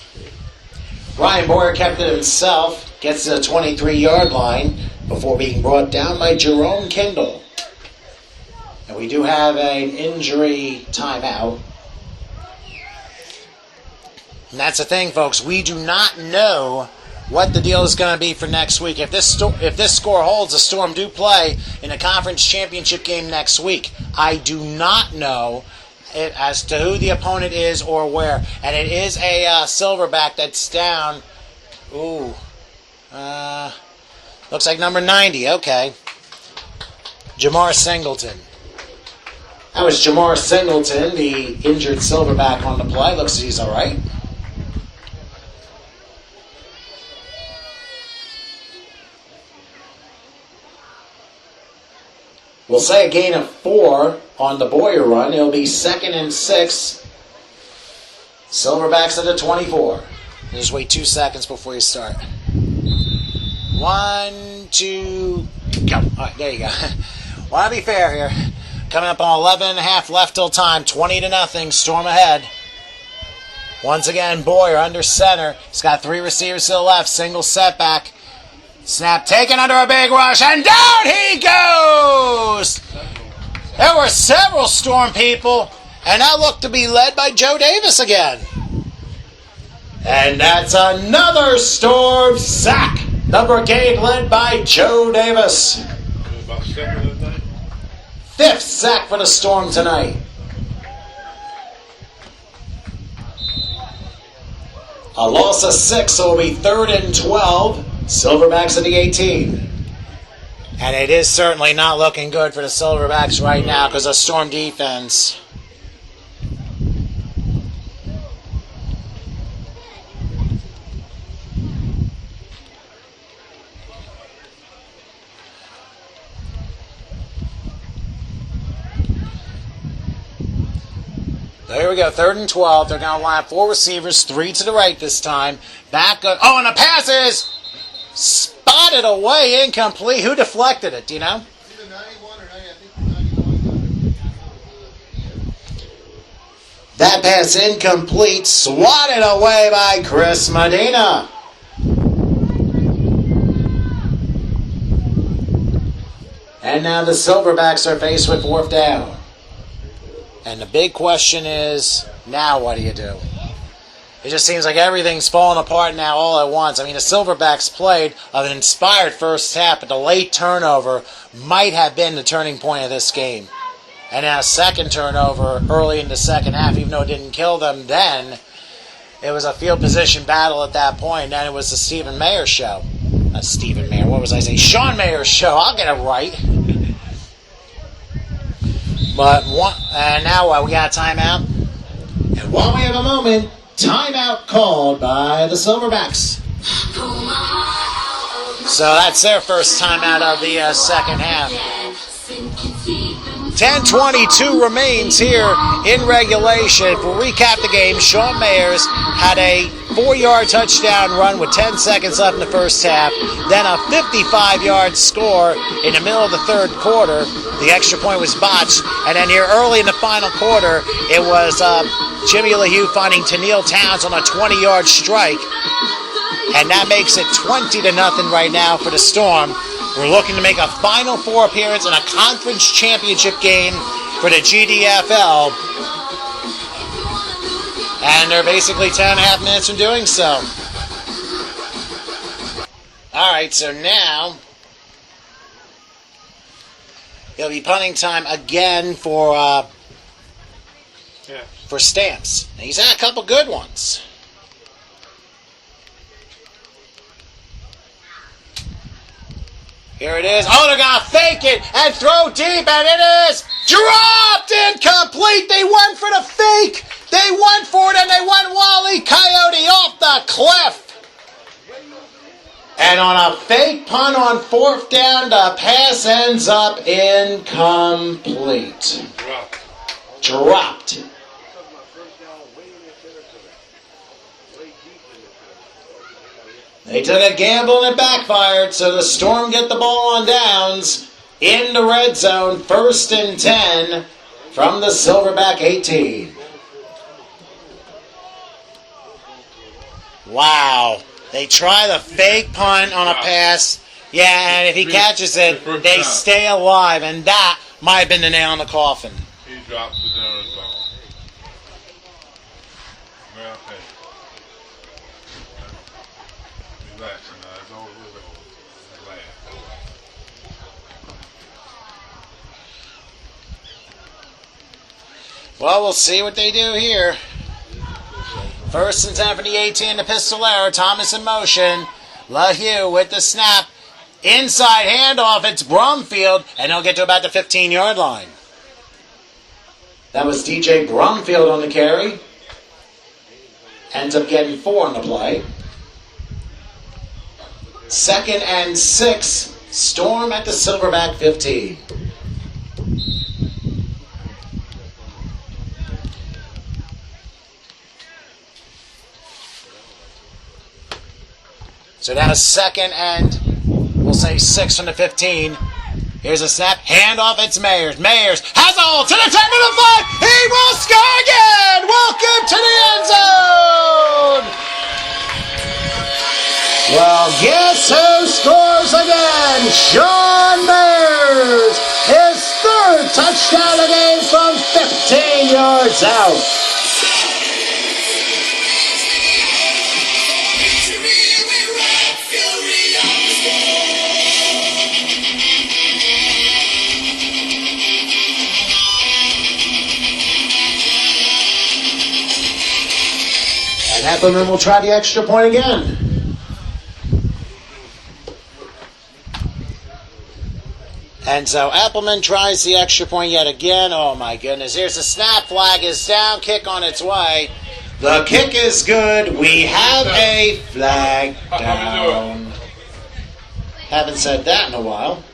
Ryan Boyer kept it himself, gets to the 23-yard line before being brought down by Jerome Kindle. And we do have an injury timeout. And that's the thing, folks. We do not know what the deal is going to be for next week. If this score holds, the Storm do play in a conference championship game next week. I do not know as to who the opponent is or where. And it is a Silverback that's down. Ooh. Looks like number 90. Okay. Jamar Singleton. That was Jamar Singleton, the injured Silverback on the play. Looks like he's all right. We'll say a gain of 4 on the Boyer run. It'll be 2nd and 6. Silverbacks at the 24. Just wait 2 seconds before you start. 1, 2, go. All right, there you go. Want to be fair here. Coming up on 11 and a half left till time. 20-0. Storm ahead. Once again, Boyer under center. He's got 3 receivers to the left. Single setback. Snap taken under a big rush, and down he goes! There were several Storm people, and that looked to be led by Joe Davis again. And that's another Storm sack. The brigade led by Joe Davis. 5th sack for the Storm tonight. A loss of 6, so it'll be 3rd and 12. Silverbacks at the 18. And it is certainly not looking good for the Silverbacks right now because of Storm defense. There we go, 3rd and 12. They're going to line up 4 receivers, 3 to the right this time. Back up. Oh, and the pass is spotted away, incomplete. Who deflected it, do you know? Either 91 or 90, I think 91. That pass incomplete, swatted away by Chris Medina. And now the Silverbacks are faced with 4th down. And the big question is, now what do you do? It just seems like everything's falling apart now all at once. I mean, the Silverbacks played an inspired first half, but the late turnover might have been the turning point of this game. And now a second turnover early in the second half, even though it didn't kill them then, it was a field position battle at that point. And then it was the Stephen Mayer show. Not Stephen Mayer, what was I saying? Sean Mayer's show. I'll get it right. But now we got a timeout. And while we have a moment, timeout called by the Silverbacks. So that's their first timeout of the second half. 10:22 remains here in regulation. If we recap the game, Sean Mayers had a 4-yard touchdown run with 10 seconds left in the first half. Then a 55-yard score in the middle of the third quarter. The extra point was botched. And then here early in the final quarter, it was Jimmy LeHue finding Tennille Towns on a 20-yard strike. And that makes it 20-0 right now for the Storm. We're looking to make a Final Four appearance in a conference championship game for the GDFL. And they're basically 10.5 minutes from doing so. Alright, so now it'll be punting time again for Stamps. And he's had a couple good ones. Here it is. Oh, they're going to fake it and throw deep, and it is dropped incomplete. They went for the fake. They went for it, and they went Wally Coyote off the cliff. And on a fake punt on 4th down, the pass ends up incomplete. Dropped. They took a gamble and it backfired, so the Storm get the ball on downs in the red zone, 1st and 10 from the Silverback 18. Wow. They try the fake punt on a pass. Yeah, and if he catches it, they stay alive, and that might have been the nail in the coffin. He drops it down and gone. Well, okay. Relax. Well, we'll see what they do here. First and 10 for the 18, the Pistolero. Thomas in motion. LaHue with the snap. Inside handoff. It's Brumfield, and he'll get to about the 15-yard line. That was DJ Brumfield on the carry. Ends up getting 4 on the play. 2nd and 6. Storm at the Silverback 15. So now 2nd and, we'll say 6 from the 15. Here's a snap. Handoff. It's Mayers. Mayers has a hole to the 10 to the 5. He will score again. Welcome to the end zone. Well, guess who scores again? Sean Mayers. His 3rd touchdown of the game from 15 yards out. Appleman will try the extra point again. And so Appleman tries the extra point yet again. Oh my goodness. Here's the snap. Flag is down. Kick on its way. The kick is good. We have a flag down. Haven't said that in a while.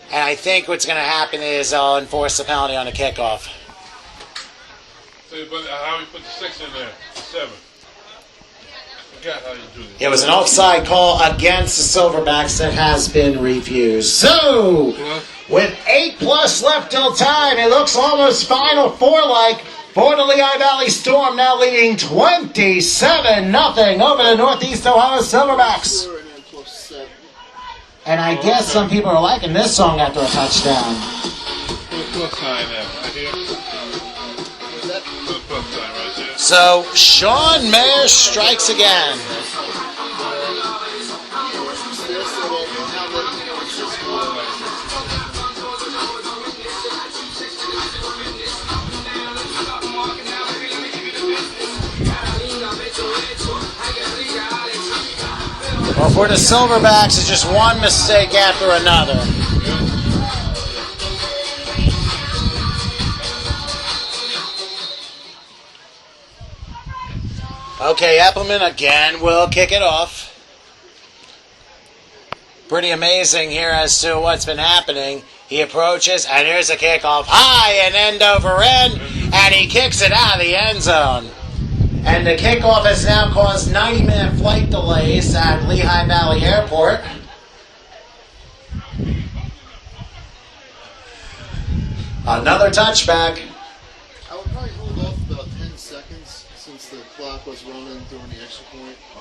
And I think what's going to happen is I'll enforce the penalty on the kickoff. So, but how we put the 6 in there? The 7. Forgot how you do this. It was an offside call against the Silverbacks that has been refused. So, with 8+ left till time, it looks almost Final Four-like for the Lehigh Valley Storm, now leading 27-0 over the Northeast Ohio Silverbacks. And I guess some people are liking this song after a touchdown. So, Sean Mayer strikes again. Well, for the Silverbacks, it's just one mistake after another. Okay, Appleman again will kick it off. Pretty amazing here as to what's been happening. He approaches, and here's a kickoff high and end over end, and he kicks it out of the end zone. And the kickoff has now caused 90-minute flight delays at Lehigh Valley Airport. Another touchback. I would probably hold off about 10 seconds since the clock was running during the extra point. I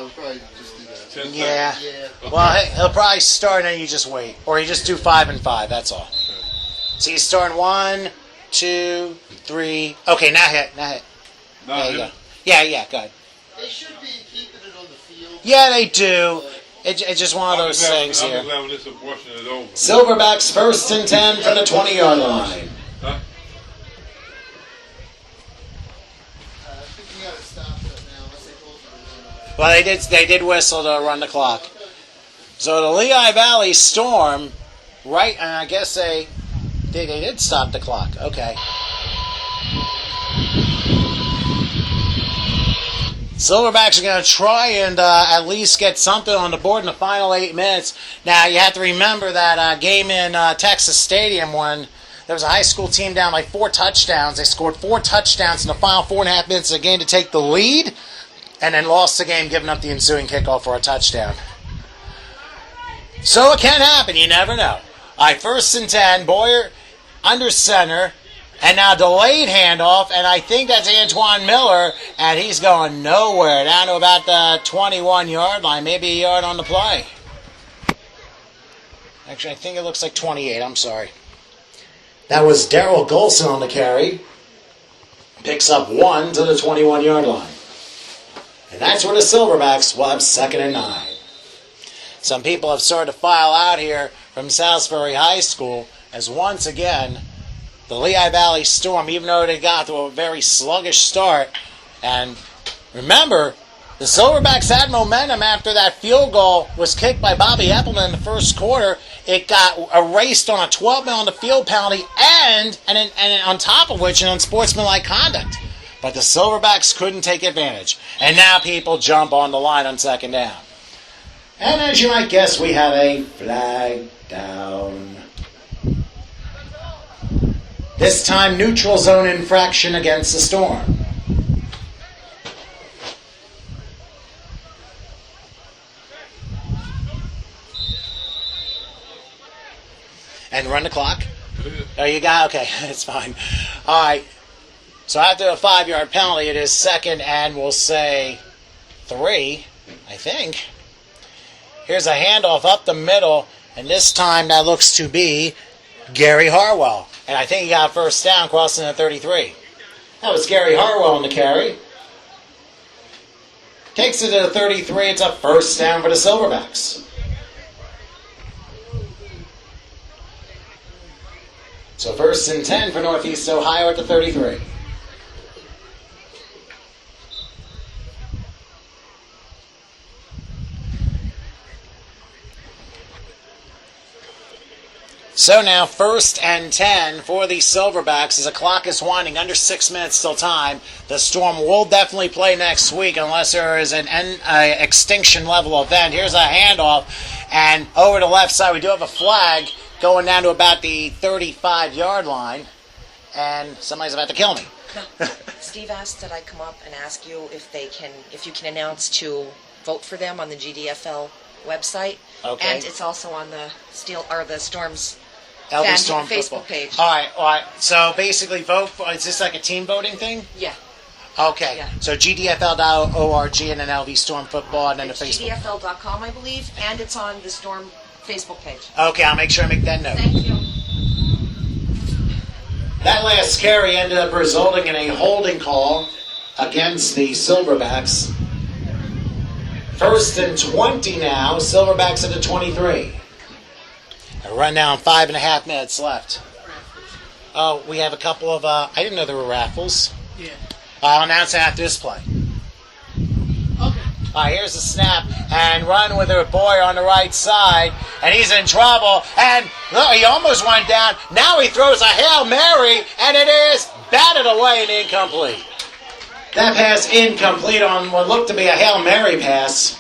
would probably just do that. Yeah. Well, he'll probably start and then you just wait. Or you just do 5 and 5, that's all. So he's starting 1, 2, 3. Okay, now hit. There you go. Yeah, go ahead. They should be keeping it on the field. Yeah, they do. It's just one of those things here. Silverbacks 1st and 10 for the 20-yard line. Huh? I think you got to stop that now unless they told you. Well, they did whistle to run the clock. So the Lehigh Valley Storm, right, and I guess they did stop the clock. Okay. Silverbacks are going to try and at least get something on the board in the final 8 minutes. Now, you have to remember that game in Texas Stadium when there was a high school team down like 4 touchdowns. They scored 4 touchdowns in the final 4.5 minutes of the game to take the lead and then lost the game, giving up the ensuing kickoff for a touchdown. So it can happen. You never know. All right, 1st and 10. Boyer under center. And now delayed handoff, and I think that's Antoine Miller, and he's going nowhere, down to about the 21-yard line, maybe a yard on the play. Actually, I think it looks like 28, I'm sorry. That was Darrell Golson on the carry. Picks up 1 to the 21-yard line. And that's where the Silverbacks will have 2nd and 9. some people have started to file out here from Salisbury High School as once again the Lehigh Valley Storm, even though they got to a very sluggish start, and remember, the Silverbacks had momentum after that field goal was kicked by Bobby Appleton in the first quarter. It got erased on a 12-man on the field penalty and on top of which, an unsportsmanlike conduct. But the Silverbacks couldn't take advantage. And now people jump on the line on second down. And as you might guess, we have a flag down. This time, neutral zone infraction against the Storm. And run the clock. Oh, you got, okay, it's fine. All right. So after a 5-yard penalty, it is second and we'll say 3, I think. Here's a handoff up the middle, and this time that looks to be Gary Harwell. And I think he got first down crossing the 33. That was Gary Harwell on the carry. Takes it to the 33. It's a first down for the Silverbacks. So 1st and 10 for Northeast Ohio at the 33. So now 1st and 10 for the Silverbacks as the clock is winding, under 6 minutes still time. The Storm will definitely play next week unless there is an extinction level event. Here's a handoff, and over the left side we do have a flag going down to about the 35-yard line, and somebody's about to kill me. Steve asked that I come up and ask you if you can announce to vote for them on the GDFL website. Okay. And it's also on the Storm's LB Storm Facebook football page. All right. So basically, vote for. Is this like a team voting thing? Yeah. Okay. Yeah. So GDFL.org and then LV Storm football and then It's the Facebook. GDFL.com, I believe, and it's on the Storm Facebook page. Okay, I'll make sure I make that note. Thank you. That last carry ended up resulting in a holding call against the Silverbacks. 1st and 20 now. Silverbacks at the 23. A run down, 5.5 minutes left. Oh, we have a couple of, I didn't know there were raffles. Yeah. I'll announce it after this play. Okay. All right, here's the snap, and run with a boy on the right side, and he's in trouble, and look, he almost went down. Now he throws a Hail Mary, and it is batted away and incomplete. That pass incomplete on what looked to be a Hail Mary pass.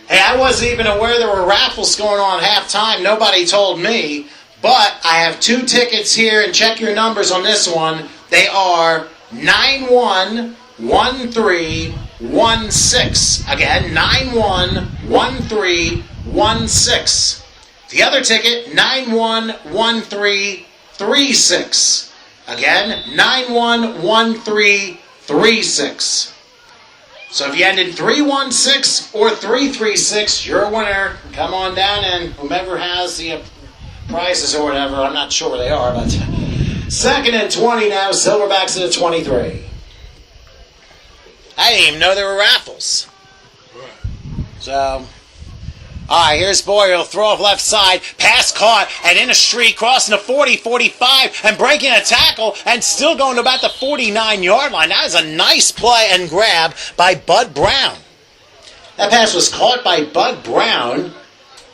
Hey, I wasn't even aware there were raffles going on at halftime. Nobody told me, but I have 2 tickets here, and check your numbers on this one. They are 911316. Again, 911316. The other ticket, 911336. Again, 911336. So if you ended 316 or 336, you're a winner. Come on down, and whomever has the prizes or whatever, I'm not sure where they are, but 2nd and 20 now, Silverbacks at the 23. I didn't even know there were raffles. So, all right, here's Boyer. He'll throw off left side. Pass caught, and in a streak, crossing the 40, 45, and breaking a tackle, and still going to about the 49-yard line. That is a nice play and grab by Bud Brown. That pass was caught by Bud Brown.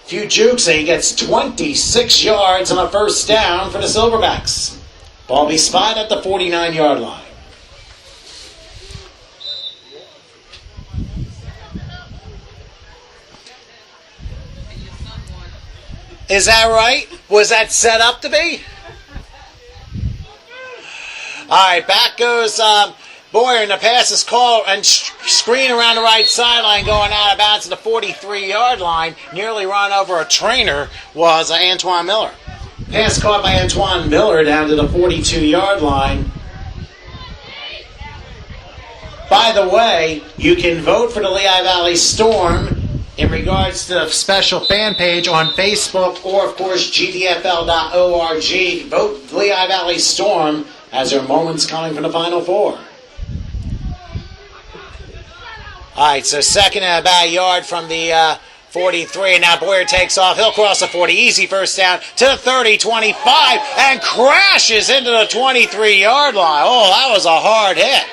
Few jukes, and he gets 26 yards on a first down for the Silverbacks. Ball be spotted at the 49-yard line. Is that right? Was that set up to be? All right, back goes Boyer, and the pass is called and screen around the right sideline, going out of bounds to the 43-yard line. Nearly run over a trainer was Antoine Miller. Pass caught by Antoine Miller down to the 42-yard line. By the way, you can vote for the Lehigh Valley Storm in regards to the special fan page on Facebook or, of course, GDFL.org. Vote Lehigh Valley Storm as their moments coming from the Final Four. All right, so 2nd and about a yard from the 43, and now Boyer takes off. He'll cross the 40. Easy first down to the 30, 25, and crashes into the 23-yard line. Oh, that was a hard hit.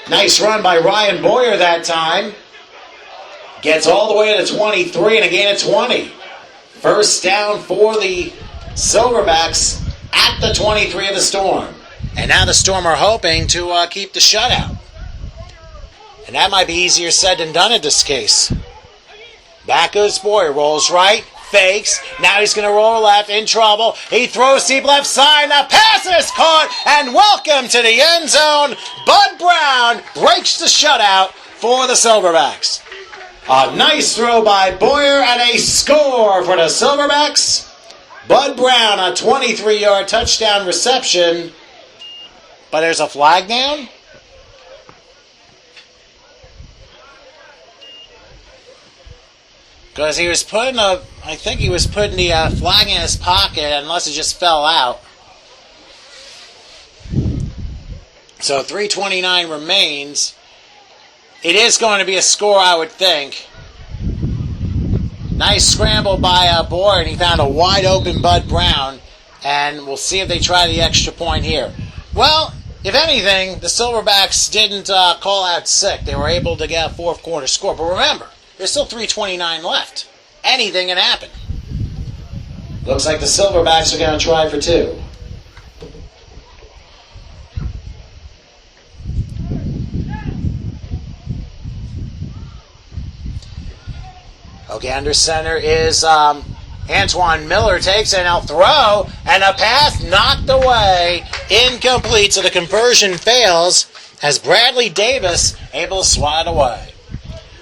Nice run by Ryan Boyer that time. Gets all the way to the 23 and a gain of 20. First down for the Silverbacks at the 23 of the Storm. And now the Storm are hoping to keep the shutout. And that might be easier said than done in this case. Back goes Boyer, rolls right, fakes. Now he's going to roll left, in trouble. He throws deep left side. The pass is caught, and welcome to the end zone. Bud Brown breaks the shutout for the Silverbacks. A nice throw by Boyer and a score for the Silverbacks. Bud Brown, a 23-yard touchdown reception. But there's a flag down? Because he was putting I think he was putting the flag in his pocket, unless it just fell out. So 3:29 remains. It is going to be a score, I would think. Nice scramble by Boyer, and he found a wide open Bud Brown. And we'll see if they try the extra point here. Well, if anything, the Silverbacks didn't call out sick. They were able to get a fourth quarter score. But remember, there's still 3:29 left. Anything can happen. Looks like the Silverbacks are going to try for two. Okay, under center is Antoine Miller. Takes it, and he'll throw, and a pass knocked away. Incomplete, so the conversion fails as Bradley Davis able to swat it away.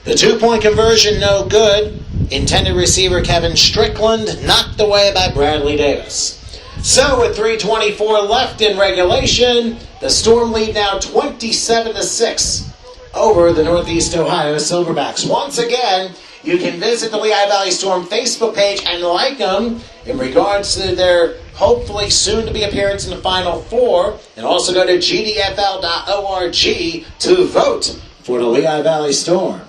The 2-point conversion no good. Intended receiver Kevin Strickland knocked away by Bradley Davis. So with 3:24 left in regulation, the Storm lead now 27-6 over the Northeast Ohio Silverbacks. Once again, you can visit the Lehigh Valley Storm Facebook page and like them in regards to their hopefully soon-to-be appearance in the Final Four, and also go to gdfl.org to vote for the Lehigh Valley Storm.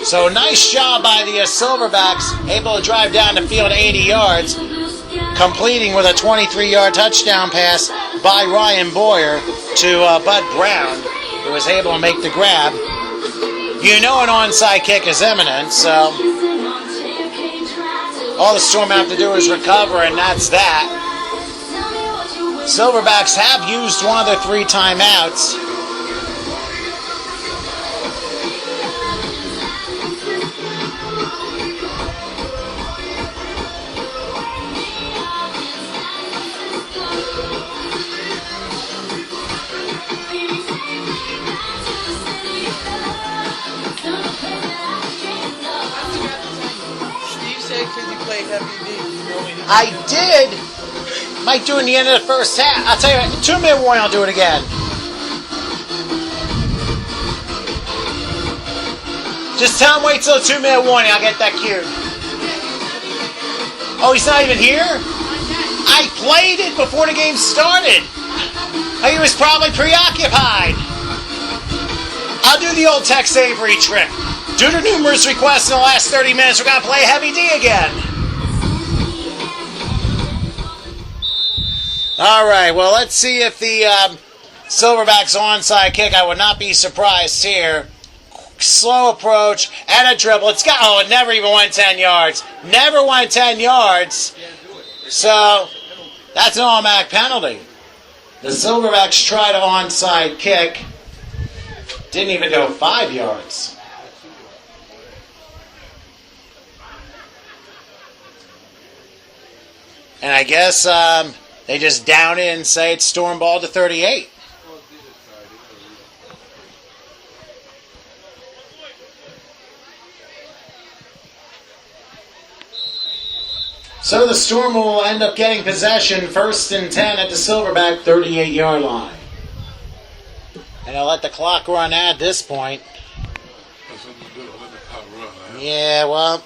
So nice job by the Silverbacks, able to drive down the field 80 yards, completing with a 23-yard touchdown pass by Ryan Boyer to Bud Brown, who was able to make the grab. You know an onside kick is imminent, so all the Storm have to do is recover, and that's that. Silverbacks have used one of their 3 timeouts. I did. Might do it in the end of the first half. I'll tell you what, 2-minute warning, I'll do it again. Just tell him wait till the 2-minute warning, I'll get that cued. Oh, he's not even here? I played it before the game started. He was probably preoccupied. I'll do the old Tex Avery trick. Due to numerous requests in the last 30 minutes, we're going to play Heavy D again. All right, well, let's see if the Silverbacks onside kick. I would not be surprised here. Slow approach and a dribble. It never even went 10 yards. Never went 10 yards. So that's an automatic penalty. The Silverbacks tried an onside kick. Didn't even go 5 yards. And I guess they just down it and say it's Storm ball to 38. So the Storm will end up getting possession, 1st and 10 at the Silverback 38-yard line. And I'll let the clock run at this point. Yeah, well.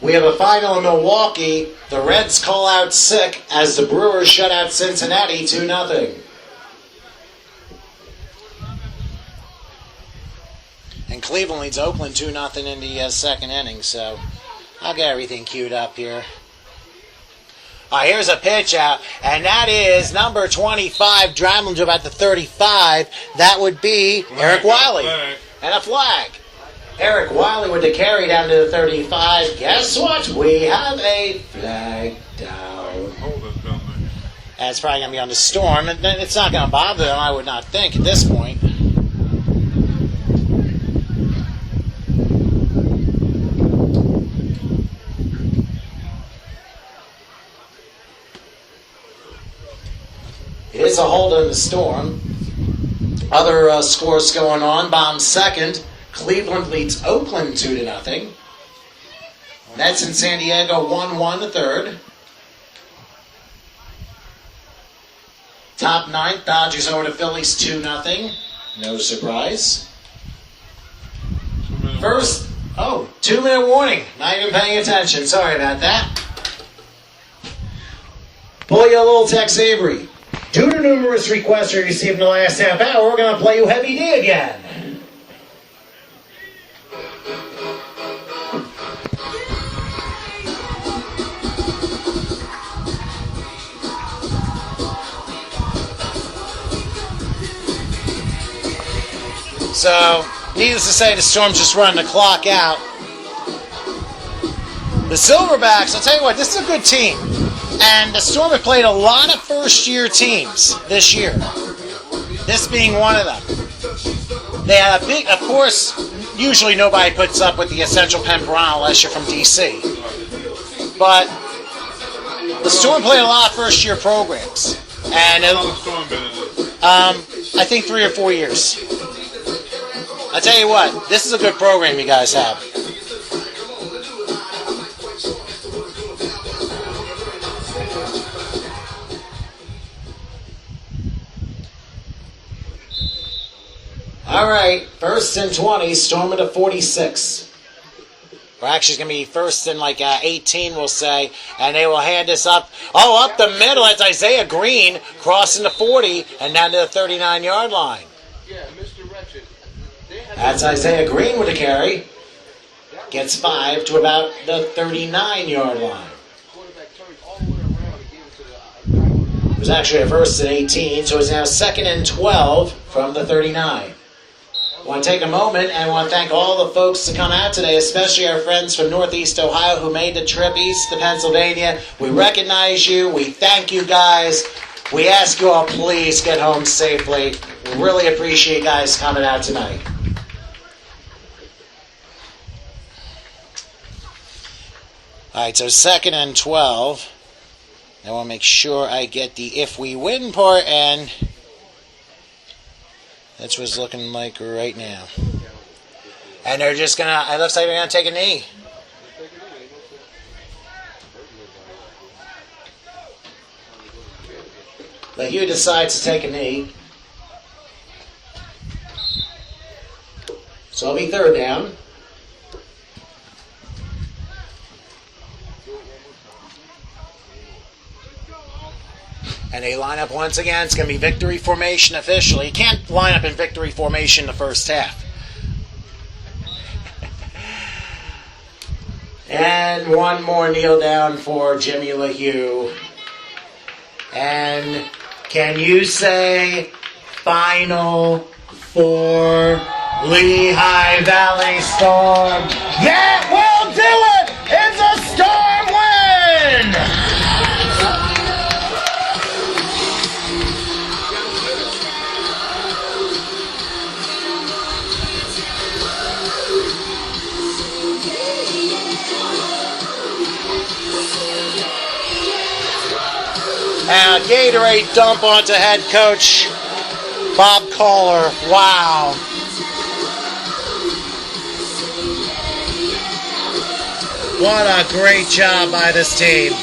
We have a final in Milwaukee. The Reds call out sick as the Brewers shut out Cincinnati 2-0. And Cleveland leads Oakland 2-0 in the second inning, so I'll get everything queued up here. All right, here's a pitch out, and that is number 25, driving to about the 35. That would be Eric Wiley. And a flag. Eric Wiley with the carry down to the 35. Guess what? We have a flag down. That's probably going to be on the Storm. It's not going to bother them, I would not think, at this point. It is a hold on the Storm. Other scores going on. Bottom second. Cleveland leads Oakland 2-0. Mets in San Diego 1-1 the third. Top ninth, Dodgers over to Phillies 2-0. No surprise. First, 2-minute warning. Not even paying attention. Sorry about that. Pull you a little Tex Avery. Due to numerous requests we received in the last half hour, we're going to play you Heavy D again. So, needless to say, the Storm's just running the clock out. The Silverbacks, I'll tell you what, this is a good team. And the Storm have played a lot of first-year teams this year. This being one of them. They had a big, of course, usually nobody puts up with the Essential Pen Piranha unless you're from D.C. But the Storm played a lot of first-year programs. And I think 3 or 4 years. I tell you what, this is a good program you guys have. All right, first and 20, Storm at a 46. Well, actually, it's going to be first and 18, we'll say. And they will hand this up. Up the middle. That's Isaiah Green crossing the 40 and down to the 39-yard line. Yeah, Mr. Wretched. That's Isaiah Green with a carry. Gets 5 to about the 39-yard line. It was actually a first and 18, so it's now second and 12 from the 39. I want to take a moment and I want to thank all the folks to come out today, especially our friends from Northeast Ohio who made the trip east to Pennsylvania. We recognize you. We thank you guys. We ask you all, please get home safely. We really appreciate you guys coming out tonight. All right, so second and 12. I want to make sure I get the if we win part, and that's what it's looking like right now. And they're just going to, it looks like they're going to take a knee. But Hugh decides to take a knee. So it'll be third down. And they line up once again. It's going to be victory formation officially. You can't line up in victory formation the first half. And one more kneel down for Jimmy LaHue. And can you say final for Lehigh Valley Storm? That will do it! It's a Storm win! And a Gatorade dump onto head coach Bob Kohler. Wow. What a great job by this team.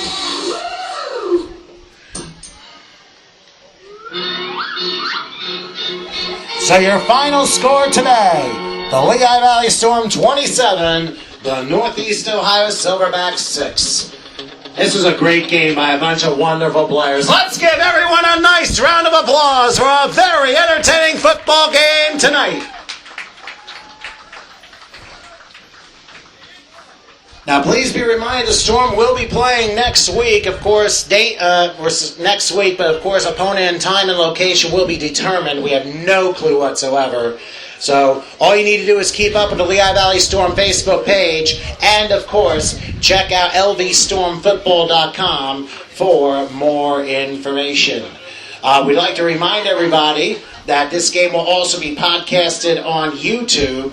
So your final score today, the Lehigh Valley Storm 27, the Northeast Ohio Silverbacks 6. This was a great game by a bunch of wonderful players. Let's give everyone a nice round of applause for a very entertaining football game tonight. Now, please be reminded the Storm will be playing next week. Of course, next week, but of course, opponent and time and location will be determined. We have no clue whatsoever. So, all you need to do is keep up with the Lehigh Valley Storm Facebook page, and of course, check out lvstormfootball.com for more information. We'd like to remind everybody that this game will also be podcasted on YouTube.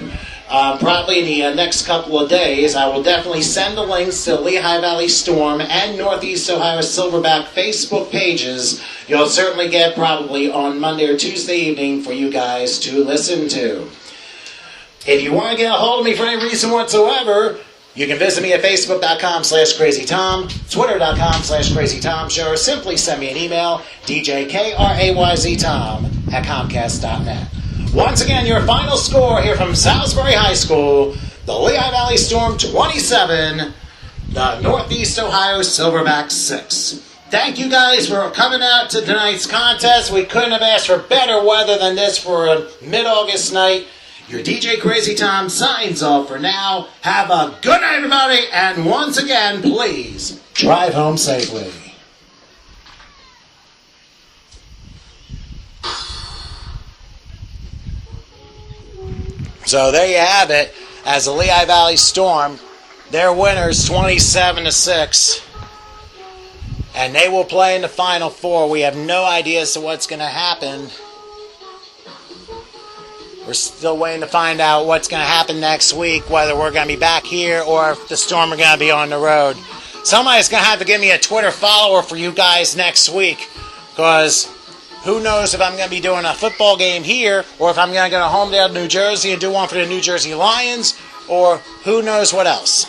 Probably in the next couple of days. I will definitely send the links to Lehigh Valley Storm and Northeast Ohio Silverback Facebook pages. You'll certainly get probably on Monday or Tuesday evening for you guys to listen to. If you want to get a hold of me for any reason whatsoever, you can visit me at facebook.com/crazytom, twitter.com/crazytomshow, or simply send me an email, djkrayztom@comcast.net. Once again, your final score here from Salisbury High School, the Lehigh Valley Storm 27, the Northeast Ohio Silverbacks 6. Thank you guys for coming out to tonight's contest. We couldn't have asked for better weather than this for a mid-August night. Your DJ Crazy Tom signs off for now. Have a good night, everybody, and once again, please drive home safely. So there you have it, as the Lehigh Valley Storm, their winners 27-6, and they will play in the Final Four. We have no idea as to what's going to happen. We're still waiting to find out what's going to happen next week, whether we're going to be back here or if the Storm are going to be on the road. Somebody's going to have to give me a Twitter follower for you guys next week, because who knows if I'm going to be doing a football game here, or if I'm going to go home to New Jersey and do one for the New Jersey Lions, or who knows what else.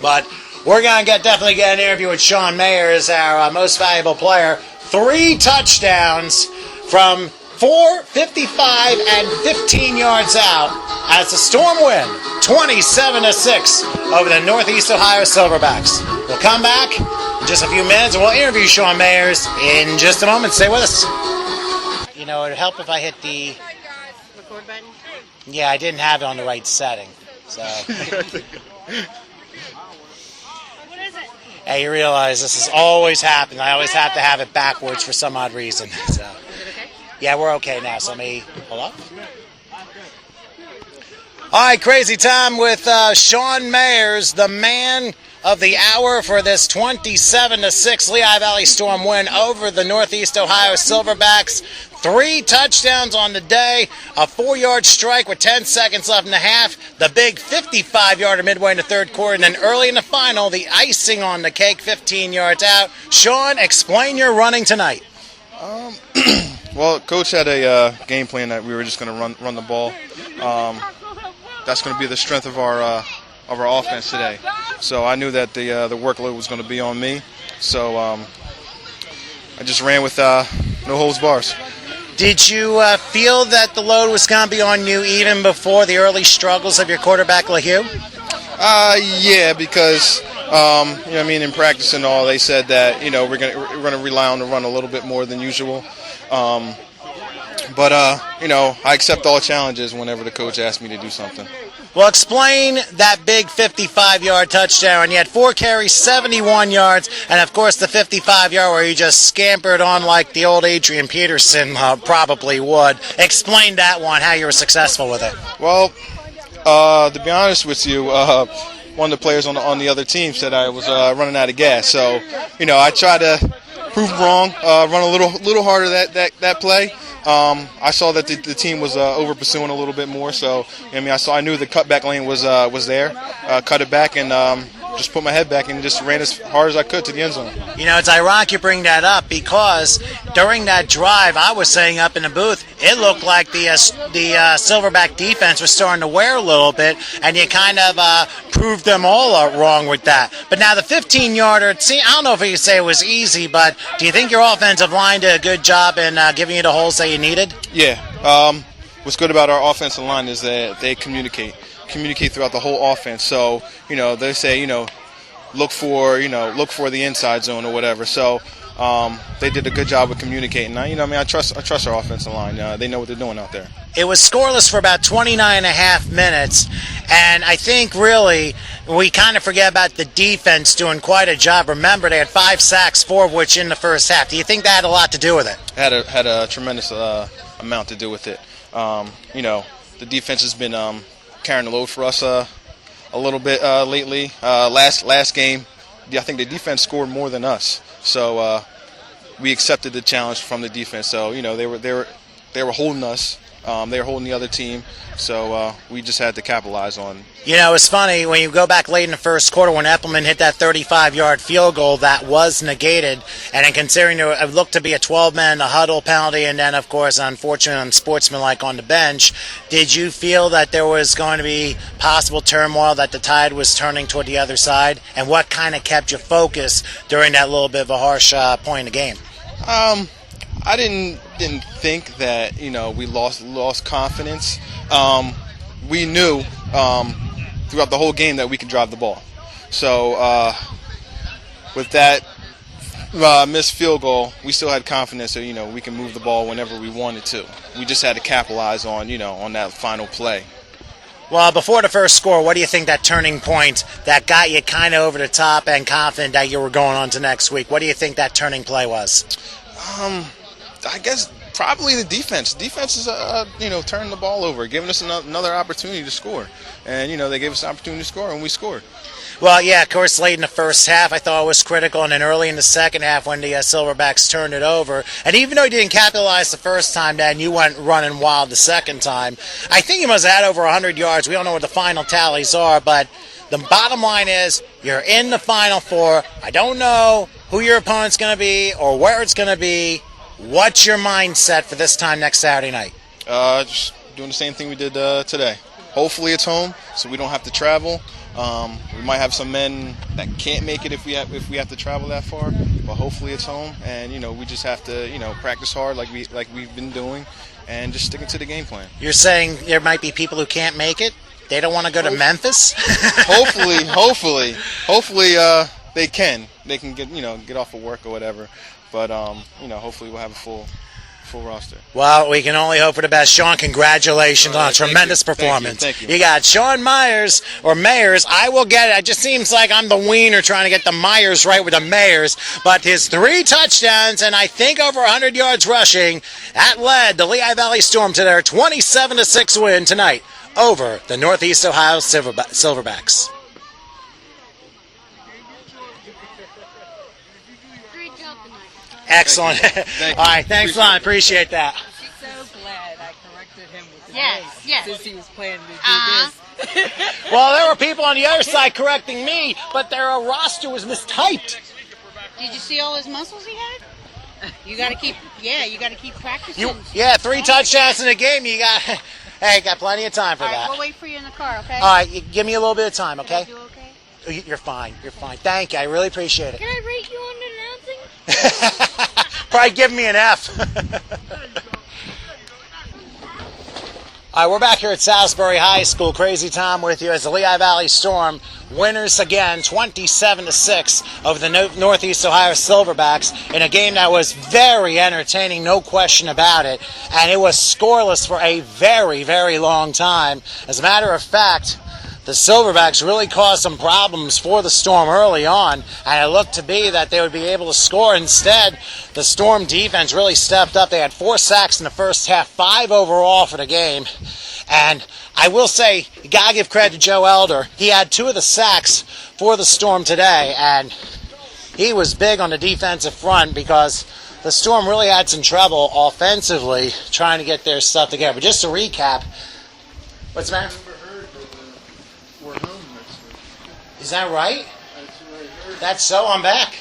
But we're going to definitely get an interview with Sean Mayers, our most valuable player. 3 touchdowns from 4, 55, and 15 yards out as the Storm win 27-6 over the Northeast Ohio Silverbacks. We'll come back in just a few minutes and we'll interview Sean Mayers in just a moment. Stay with us. You know, it would help if I hit the Record button? Yeah, I didn't have it on the right setting. So What is it? hey, you realize this is always happening. I always have to have it backwards for some odd reason. So Is it okay? yeah, we're okay now. So let me hold up. All right, Crazy Time with Sean Mayers, the man of the hour for this 27-6 Lehigh Valley Storm win over the Northeast Ohio Silverbacks. 3 touchdowns on the day, a 4-yard strike with 10 seconds left in the half, the big 55-yarder midway in the third quarter, and then early in the final, the icing on the cake, 15 yards out. Sean, explain your running tonight. Well, Coach had a game plan that we were just going to run the ball. That's going to be the strength of our offense today. So I knew that the workload was going to be on me. So I just ran with no holds bars. Did you feel that the load was going to be on you even before the early struggles of your quarterback, Lehigh? Yeah, because in practice and all, they said that we're going to rely on the run a little bit more than usual. But I accept all challenges whenever the coach asks me to do something. Well, explain that big 55-yard touchdown. You had 4 carries, 71 yards, and, of course, the 55-yard where you just scampered on like the old Adrian Peterson probably would. Explain that one, how you were successful with it. Well, to be honest with you, one of the players on the other team said I was running out of gas. So, I tried to prove wrong, run a little harder that play. I saw that the team was over pursuing a little bit more, so I knew the cutback lane was there. Cut it back and just put my head back and just ran as hard as I could to the end zone. It's ironic you bring that up because during that drive, I was saying up in the booth, it looked like the Silverback defense was starting to wear a little bit, and you kind of proved them all wrong with that. But now the 15-yarder, I don't know if you say it was easy, but do you think your offensive line did a good job in giving you the holes that you needed? Yeah. What's good about our offensive line is that they communicate. communicate throughout the whole offense. So, they say, look for the inside zone or whatever. So they did a good job of communicating. I trust our offensive line. They know what they're doing out there. It was scoreless for about 29 and a half minutes, and I think really we kind of forget about the defense doing quite a job. Remember, they had 5 sacks, 4 of which in the first half. Do you think that had a lot to do with it? Had a tremendous amount to do with it. The defense has been carrying the load for us a little bit lately. Last game, I think the defense scored more than us, so we accepted the challenge from the defense. So they were holding us. They were holding the other team, so we just had to capitalize on. It's funny, when you go back late in the first quarter when Eppelman hit that 35-yard field goal, that was negated, and then considering it looked to be a 12-man, the huddle penalty, and then, of course, unfortunately, unsportsmanlike on the bench, did you feel that there was going to be possible turmoil, that the tide was turning toward the other side? And what kind of kept you focused during that little bit of a harsh point in the game? I didn't think that we lost confidence. We knew throughout the whole game that we could drive the ball. So with that missed field goal, we still had confidence that we can move the ball whenever we wanted to. We just had to capitalize on on that final play. Well, before the first score, what do you think that turning point that got you kind of over the top and confident that you were going on to next week? What do you think that turning play was? I guess probably the defense. Defense is, turning the ball over, giving us another opportunity to score. And, they gave us an opportunity to score, and we scored. Well, yeah, of course, late in the first half, I thought it was critical, and then early in the second half when the Silverbacks turned it over. And even though you didn't capitalize the first time, Dan, you went running wild the second time. I think you must have had over 100 yards. We don't know what the final tallies are, but the bottom line is you're in the Final Four. I don't know who your opponent's going to be or where it's going to be. What's your mindset for this time next Saturday night? Just doing the same thing we did today. Hopefully it's home, so we don't have to travel. We might have some men that can't make it if we have to travel that far, but hopefully it's home, and we just have to practice hard like we've been doing, and just sticking to the game plan. You're saying there might be people who can't make it? They don't want to go to Memphis? Hopefully, they can. They can get off of work or whatever. But hopefully we'll have a full roster. Well, we can only hope for the best. Sean, congratulations on a tremendous performance. Thank you. You got Sean Myers, or Mayers. I will get it. It just seems like I'm the wiener trying to get the Myers right with the Mayers. But his 3 touchdowns and I think over 100 yards rushing, that led the Lehigh Valley Storm to their 27-6 win tonight over the Northeast Ohio Silverbacks. Great job tonight. Excellent. Thank you. All right, thanks a lot. Appreciate that. So glad I corrected him with his Yes, name, yes. since he was planning to do this. Well, there were people on the other side correcting me, but their roster was mistyped. Did you see all his muscles he had? You got to keep practicing. 3 touchdowns in a game. You got, got plenty of time for All right, that. we'll wait for you in the car, okay? All right, give me a little bit of time, okay? You okay? You're fine. You're fine. Thank you. I really appreciate it. Can I rate you on announcing? Probably give me an F. All right, we're back here at Salisbury High School. Crazy time with you as the Lehigh Valley Storm winners again, 27-6 over the Northeast Ohio Silverbacks in a game that was very entertaining, no question about it. And it was scoreless for a very, very long time. As a matter of fact, the Silverbacks really caused some problems for the Storm early on, and it looked to be that they would be able to score. Instead, the Storm defense really stepped up. They had 4 sacks in the first half, 5 overall for the game. And I will say, you got to give credit to Joe Elder. He had 2 of the sacks for the Storm today, and he was big on the defensive front because the Storm really had some trouble offensively trying to get their stuff together. But just to recap, what's the matter? We're home next week. Is that right? That's what I heard. That's so. I'm back.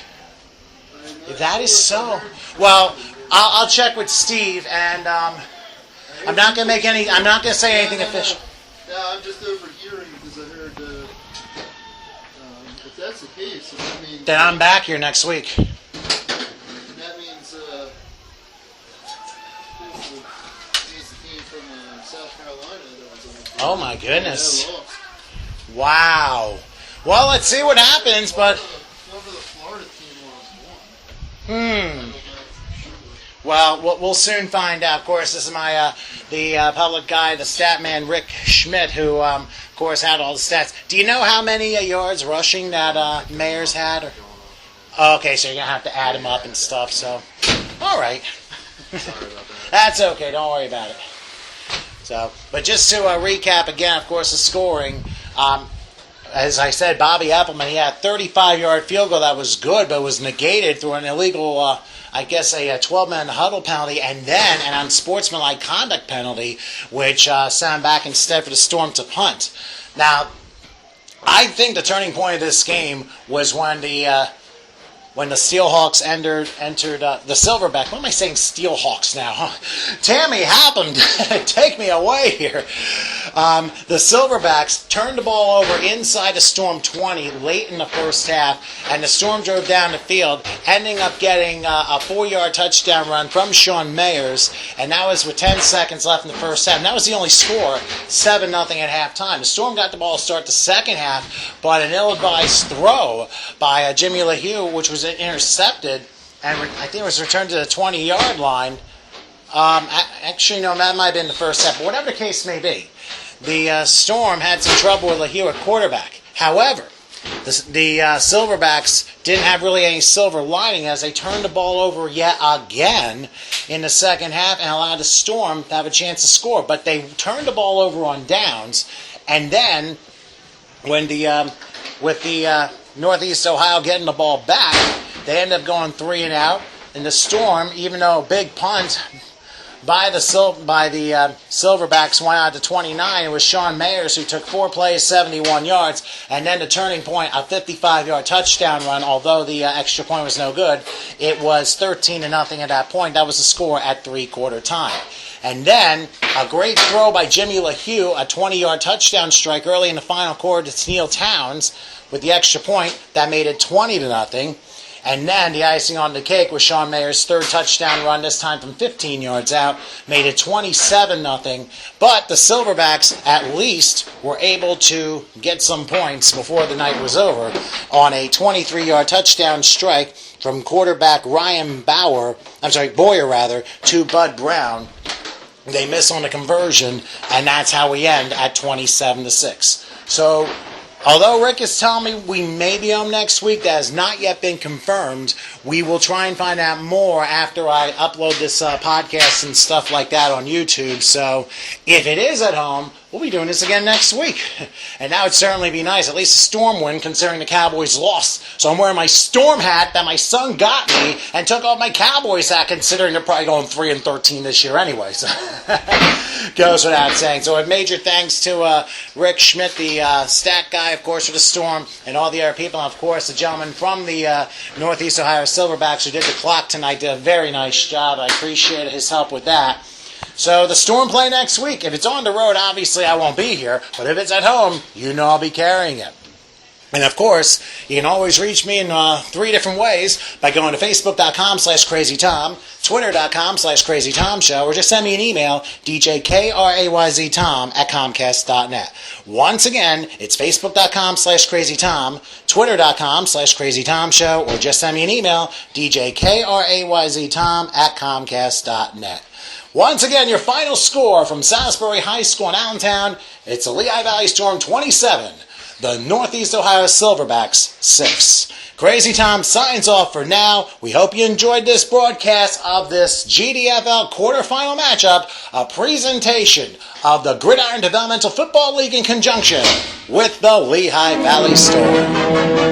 I'm not If that is sure so, if I heard. well, I'll check with Steve, and I'm not gonna make any. I'm not gonna say anything official. No, I'm just overhearing because I heard. If that's the case, that means. Then I'm back here next week. That means. Who's the team from South Carolina that was on the field? Oh my goodness. Yeah, lost. Wow. Well, let's see what happens, but... Whoever the Florida team was won. Well, we'll soon find out. Of course, this is my the public guy, the stat man, Rick Schmidt, who, of course, had all the stats. Do you know how many yards rushing that Mayers had? Or? Okay, so you're going to have to add them up and stuff, so... All right. Sorry about that. That's okay. Don't worry about it. So, but just to recap again, of course, the scoring. As I said, Bobby Appleman, he had a 35-yard field goal that was good, but was negated through an illegal, I guess, a 12-man huddle penalty, and then an unsportsmanlike conduct penalty, which sent back instead for the Storm to punt. Now, I think the turning point of this game was when the Steelhawks entered the Silverbacks. What am I saying, Steelhawks now? Huh? Tammy happened. Take me away here. The Silverbacks turned the ball over inside the Storm 20 late in the first half, and the Storm drove down the field, ending up getting a 4-yard touchdown run from Sean Mayers, and that was with 10 seconds left in the first half. And that was the only score, 7-0 at halftime. The Storm got the ball to start the second half, but an ill-advised throw by Jimmy LeHue, which was intercepted, and I think it was returned to the 20-yard line. Actually, no, that might have been the first half, but whatever the case may be, the Storm had some trouble with LeHue at quarterback. However, the Silverbacks didn't have really any silver lining as they turned the ball over yet again in the second half and allowed the Storm to have a chance to score. But they turned the ball over on downs, and then when with the Northeast Ohio getting the ball back, they ended up going 3 and out. And the Storm, even though a big punt by the Silverbacks went out to 29, it was Sean Mayers who took 4 plays, 71 yards, and then the turning point, a 55-yard touchdown run. Although the extra point was no good, it was 13-0 at that point. That was the score at three-quarter time. And then a great throw by Jimmy LeHue, a 20-yard touchdown strike early in the final quarter to Neil Towns with the extra point that made it 20-0. And then the icing on the cake was Sean Mayer's third touchdown run, this time from 15 yards out, made it 27-0. But the Silverbacks at least were able to get some points before the night was over on a 23-yard touchdown strike from quarterback Ryan Boyer to Bud Brown. They miss on the conversion, and that's how we end at 27-6. So, although Rick is telling me we may be home next week, that has not yet been confirmed. We will try and find out more after I upload this podcast and stuff like that on YouTube. So if it is at home, we'll be doing this again next week. And that would certainly be nice. At least a Storm win, considering the Cowboys lost. So I'm wearing my Storm hat that my son got me and took off my Cowboys hat, considering they're probably going 3-13 this year anyway. So goes without saying. So a major thanks to Rick Schmidt, the stat guy, of course, for the Storm, and all the other people. And, of course, the gentleman from the Northeast Ohio Silverbacks who did the clock tonight did a very nice job. I appreciate his help with that. So the Storm play next week. If it's on the road, obviously I won't be here. But if it's at home, you know I'll be carrying it. And, of course, you can always reach me in 3 different ways by going to Facebook.com/CrazyTom, Twitter.com/CrazyTomShow, or just send me an email, DJKRAYZTom@Comcast.net. Once again, it's Facebook.com/CrazyTom, Twitter.com/CrazyTomShow, or just send me an email, DJKRAYZTom@Comcast.net. Once again, your final score from Salisbury High School in Allentown, it's the Lehigh Valley Storm 27. The Northeast Ohio Silverbacks 6. Crazy Tom signs off for now. We hope you enjoyed this broadcast of this GDFL Quarterfinal matchup, a presentation of the Gridiron Developmental Football League in conjunction with the Lehigh Valley Storm.